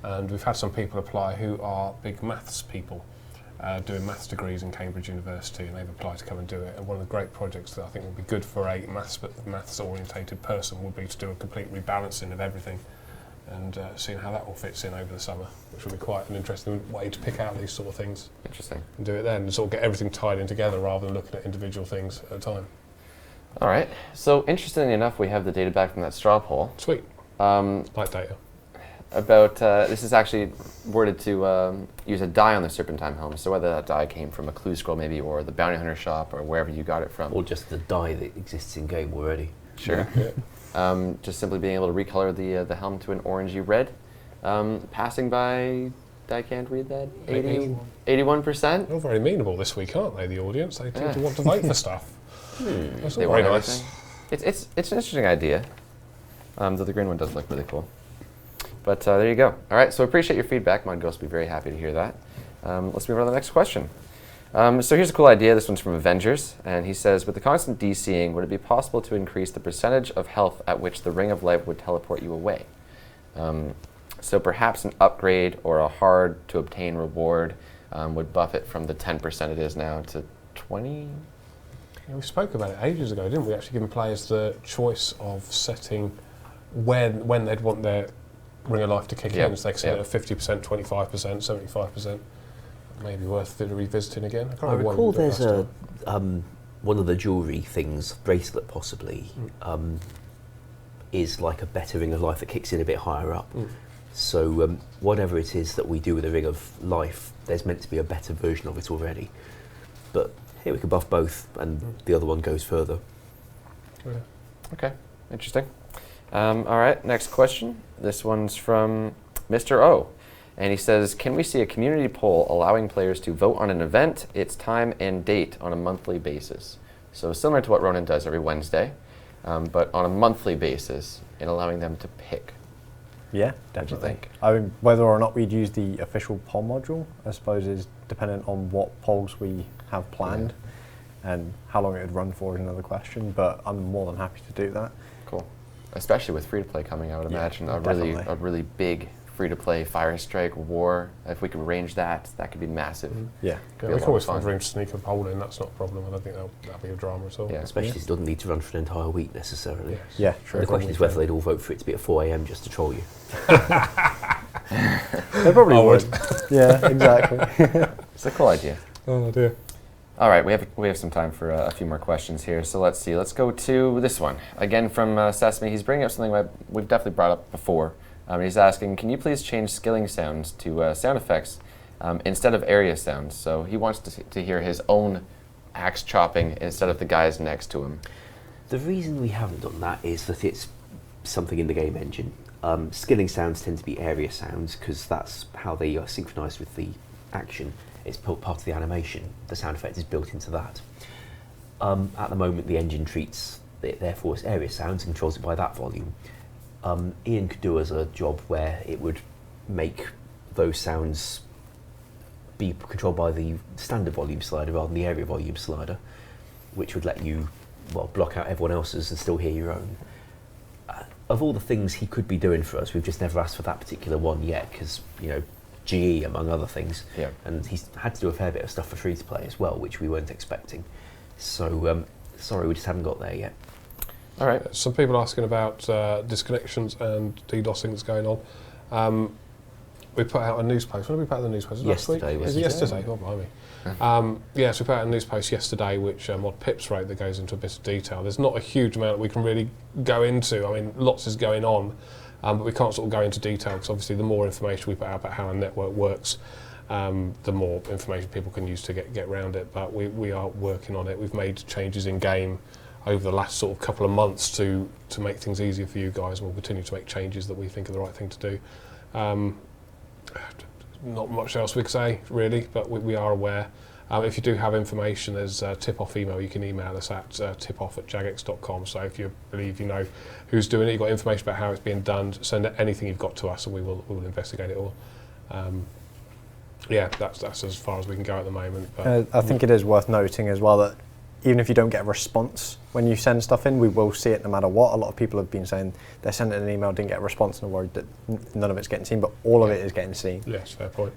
and we've had some people apply who are big maths people, doing maths degrees in Cambridge University, and they've applied to come and do it. And one of the great projects that I think would be good for a maths orientated person would be to do a complete rebalancing of everything, and seeing how that all fits in over the summer, which would be quite an interesting way to pick out these sort of things Interesting. and do it then, and sort of get everything tied in together rather than looking at individual things at a time. All right. So interestingly enough, we have the data back from that straw poll. Sweet. Um, Like data. about this is actually worded to use a die on the Serpentine helm. So whether that die came from a clue scroll maybe, or the Bounty Hunter shop, or wherever you got it from. Or just the dye that exists in game already. Sure. Yeah. Just simply being able to recolor the helm to an orangey red. Passing by, I can't read that, 81%? They're all very amenable this week, aren't they, the audience? They tend to Yeah. want to vote for stuff. That's They all very want nice. everything. It's an interesting idea, though the green one does look really cool. But there you go. All right, so appreciate your feedback. Mod Ghost will be very happy to hear that. Let's move on to the next question. So here's a cool idea. This one's from Avengers, and he says, with the constant DCing, would it be possible to increase the percentage of health at which the Ring of Light would teleport you away? So perhaps an upgrade or a hard-to-obtain reward would buff it from the 10% it is now to 20? Yeah, we spoke about it ages ago, didn't we? Actually giving players the choice of setting when they'd want their Ring of Life to kick Yep, in. So they could set it yep. at 50%, 25%, 75%. Maybe worth revisiting again. can't I remember when recall we did it there's last a time. one of the jewellery things, bracelet possibly, is like a better Ring of Life that kicks in a bit higher up. So whatever it is that we do with the Ring of Life, there's meant to be a better version of it already. But here we can buff both, and the other one goes further. Yeah. Okay, interesting. All right, next question. This one's from Mr. O. And he says, can we see a community poll allowing players to vote on an event, its time and date on a monthly basis? So similar to what Ronan does every Wednesday, but on a monthly basis, and allowing them to pick. Yeah, What do you definitely. think? I mean, whether or not we'd use the official poll module, I suppose, is dependent on what polls we have planned, and how long it would run for is another question. But I'm more than happy to do that. Cool. especially with free-to-play coming, I would imagine a definitely. really big free-to-play Fire Strike War. If we could arrange that could be massive. Yeah. Could be Yeah, a we lot can always of fun. find room to sneak a poll in. That's not a problem. I don't think that'll be a drama at all. Yeah. Especially as it doesn't need to run for an entire week necessarily. Yes. Yeah, And true. the question is whether they'd all vote for it to be at 4 a.m. just to troll you. They probably I would. would. Yeah, exactly. It's a cool idea. Oh dear. All right, we have some time for a few more questions here. So let's see. Let's go to this one again from Sesame. He's bringing up something that we've definitely brought up before. He's asking, can you please change skilling sounds to sound effects instead of area sounds? So he wants to hear his own axe chopping instead of the guys next to him. The reason we haven't done that is that it's something in the game engine. Skilling sounds tend to be area sounds because that's how they are synchronized with the action. It's part of the animation. The sound effect is built into that. At the moment, the engine treats it therefore as area sounds and controls it by that volume. Ian could do us a job where it would make those sounds be controlled by the standard volume slider rather than the area volume slider, which would let you, well, block out everyone else's and still hear your own. Of all the things he could be doing for us, we've just never asked for that particular one yet, because, you know, GE among other things, Yeah. and he's had to do a fair bit of stuff for free to play as well, which we weren't expecting. So sorry, we just haven't got there yet. All right. Some people asking about disconnections and DDoSing that's going on. We put out a news post. When did we put out the news post? Yesterday, Last week? was Is it it? yesterday? Oh, blimey. Yes, we put out a news post yesterday which what Pips wrote that goes into a bit of detail. There's not a huge amount we can really go into. I mean, lots is going on, but we can't sort of go into detail because obviously the more information we put out about how our network works, the more information people can use to get around it. But we are working on it. We've made changes in game over the last sort of couple of months to make things easier for you guys, and we'll continue to make changes that we think are the right thing to do. Not much else we could say, really, but we are aware. If you do have information, there's a tip-off email. You can email us at tipoff@jagex.com. So if you believe you know who's doing it, you've got information about how it's being done, send anything you've got to us and we will investigate it all. Yeah, that's as far as we can go at the moment. But I think it is worth noting as well that even if you don't get a response when you send stuff in, we will see it no matter what. A lot of people have been saying they're sending an email, didn't get a response, and are worried that none of it's getting seen, but all of it is getting seen. yes, fair point.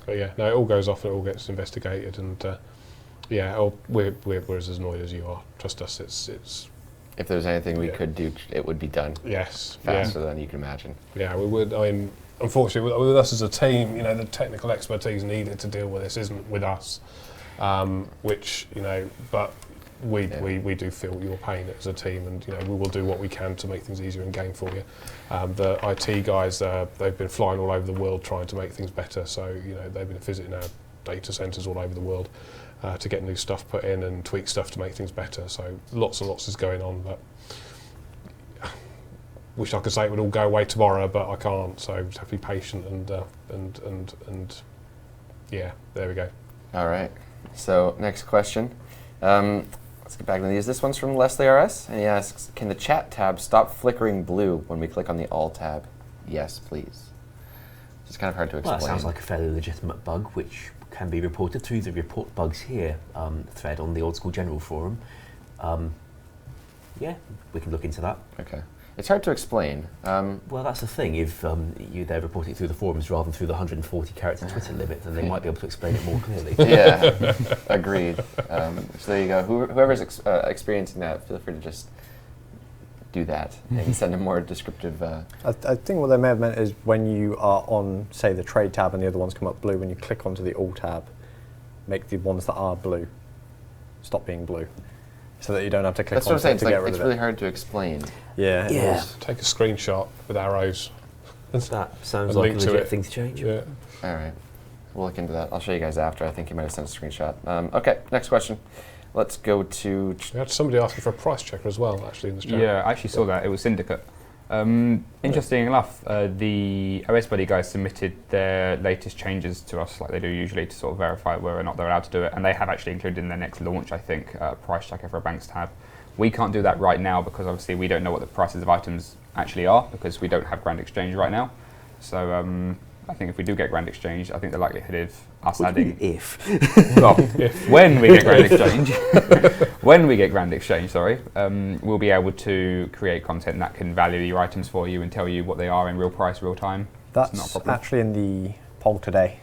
But yeah, no, it all goes off and it all gets investigated, and yeah, we're as annoyed as you are. Trust us, it's If there's anything we Yeah. could do, it would be done yes, faster than you can imagine. yeah, we would. I mean, unfortunately, with us as a team, you know, the technical expertise needed to deal with this isn't with us, which, you know, but we do feel your pain as a team, and you know, we will do what we can to make things easier in game for you. The IT guys, they've been flying all over the world trying to make things better, so you know, they've been visiting our data centres all over the world to get new stuff put in and tweak stuff to make things better. So lots and lots is going on, but wish I could say it would all go away tomorrow, but I can't. So just have to be patient and yeah, there we go. All right. So next question. Let's get back to these. This one's from Leslie RS, and he asks, can the chat tab stop flickering blue when we click on the All tab? Yes, please. It's kind of hard to Well, explain. that sounds like a fairly legitimate bug, which can be reported through the Report Bugs Here thread on the Old School General Forum. Yeah, we can look into that. Okay. It's hard to explain. Well, that's the thing. If they're reporting it through the forums rather than through the 140 character Twitter limit, then they might be able to explain it more clearly. Yeah, agreed. So there you go. Whoever's experiencing that, feel free to just do that and send a more descriptive. I think what they may have meant is when you are on, say, the trade tab and the other ones come up blue, when you click onto the all tab, make the ones that are blue stop being blue, so that you don't have to click That's what I'm on saying. it It's, to get like, rid it's of really it. hard to explain. Yeah, it Yeah. is. Take a screenshot with arrows. That sounds A like a link to legit it. thing to change. Yeah. All right. We'll look into that. I'll show you guys after. I think you might have sent a screenshot. Okay, next question. Let's go to... We had somebody asking for a price checker as well, actually, in this chat. Yeah, I actually saw that. It was Syndicate. Interesting enough, the OS Buddy guys submitted their latest changes to us, like they do usually, to sort of verify whether or not they're allowed to do it. And they have actually included in their next launch, I think, price checker for a banks tab. We can't do that right now because obviously we don't know what the prices of items actually are because we don't have Grand Exchange right now. So I think if we do get Grand Exchange, I think the likelihood of us What do you adding... mean if? Well, when we get Grand Exchange, when we get Grand Exchange, we'll be able to create content that can value your items for you and tell you what they are in real price, real time. It's not a That's problem. actually in the poll today,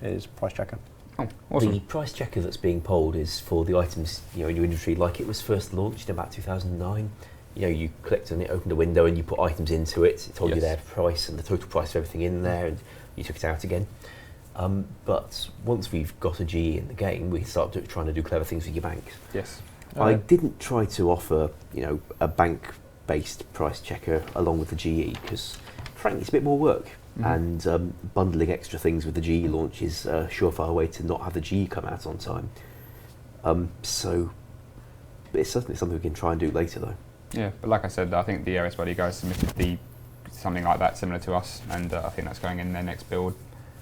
is price checker. Oh, awesome. The price checker that's being polled is for the items in your inventory, like it was first launched in about 2009. You clicked on it, opened a window, and you put items into it. It told you Yes. their price and the total price of everything in there, and you took it out again. But once we've got a GE in the game, we start trying to do clever things with your bank. Yes. I didn't try to offer, a bank-based price checker along with the GE because, frankly, it's a bit more work. And bundling extra things with the GE launch is a surefire way to not have the GE come out on time. So it's certainly something we can try and do later, though. Yeah, but like I said, I think the Ares Buddy guys submitted something like that similar to us, and I think that's going in their next build.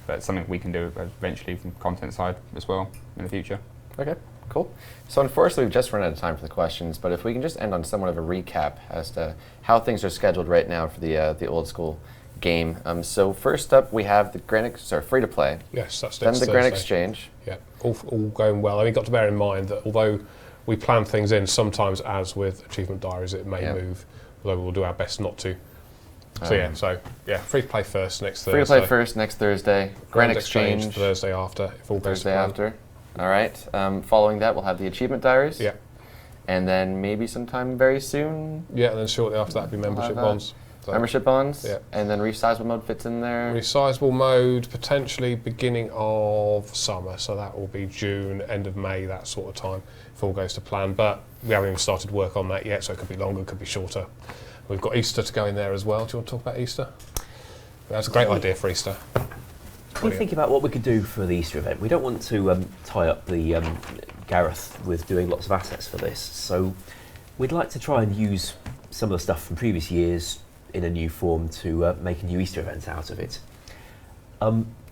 But it's something we can do eventually from content side as well in the future. Okay, cool. So unfortunately, we've just run out of time for the questions, but if we can just end on somewhat of a recap as to how things are scheduled right now for the Old School game. So first up, we have the free-to-play. Yes, that's Then next the Grand Thursday. Exchange. Yeah, all going well. I mean, you've got to bear in mind that although we plan things in, sometimes as with achievement diaries, it may move, although we'll do our best not to. So free to play first next Thursday. Free to play first next Thursday. Grand Exchange Thursday after, if all goes to Thursday plan. after. All right. Following that, we'll have the achievement diaries. Yeah. And then maybe sometime very soon, Yeah, and then shortly after that, will be membership have that. bonds. So membership bonds. Yeah. And then resizable mode fits in there. resizable mode potentially beginning of summer, so that will be June, end of May, that sort of time, if all goes to plan. But we haven't even started work on that yet, so it could be longer, it could be shorter. We've got Easter to go in there as well. Do you want to talk about Easter? That's a great idea for Easter. We think about what we could do for the Easter event. We don't want to tie up the Gareth with doing lots of assets for this, so we'd like to try and use some of the stuff from previous years in a new form to make a new Easter event out of it.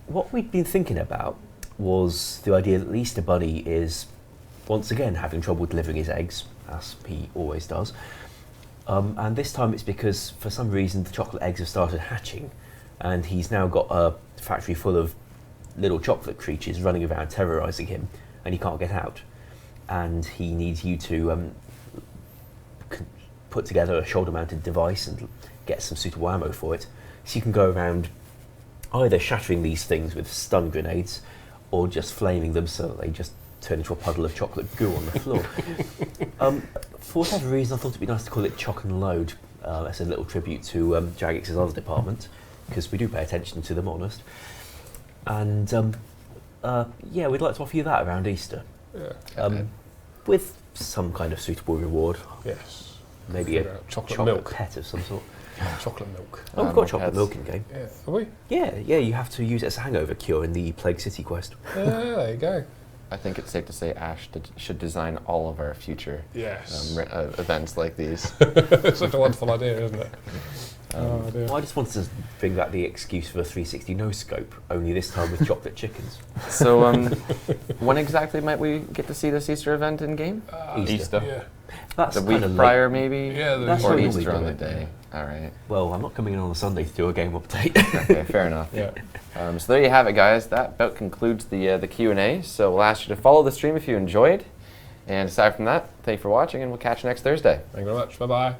What we'd been thinking about was the idea that the Easter Bunny is once again having trouble delivering his eggs, as he always does. And this time it's because for some reason the chocolate eggs have started hatching, and he's now got a factory full of little chocolate creatures running around terrorising him, and he can't get out. And he needs you to put together a shoulder-mounted device and get some suitable ammo for it, so you can go around either shattering these things with stun grenades or just flaming them so that they just turn into a puddle of chocolate goo on the floor. For whatever reason, I thought it'd be nice to call it Chock and Load as a little tribute to Jagix's other department, because we do pay attention to them, honest. And we'd like to offer you that around Easter. Yeah. With some kind of suitable reward. Yes. Maybe a Chocolate chocolate milk. pet of some sort. Chocolate milk. Oh, we've got chocolate milk in game. Yeah. Are we? Yeah, you have to use it as a hangover cure in the Plague City quest. Yeah, there you go. I think it's safe to say Ash should design all of our future Yes. events like these. It's such a wonderful idea, isn't it? Oh, dear. Well, I just wanted to bring back the excuse for a 360 no scope, only this time with chocolate chickens. So, when exactly might we get to see this Easter event in game? Easter. Yeah. That's The kind week of prior, maybe? Yeah, That's Or what we Easter normally on do the it, day. All right. Well, I'm not coming in on a Sunday to do a game update. Okay, fair enough. Yeah. So there you have it, guys. That about concludes the Q&A. So we'll ask you to follow the stream if you enjoyed. And aside from that, thank you for watching, and we'll catch you next Thursday. Thank you very much. Bye-bye.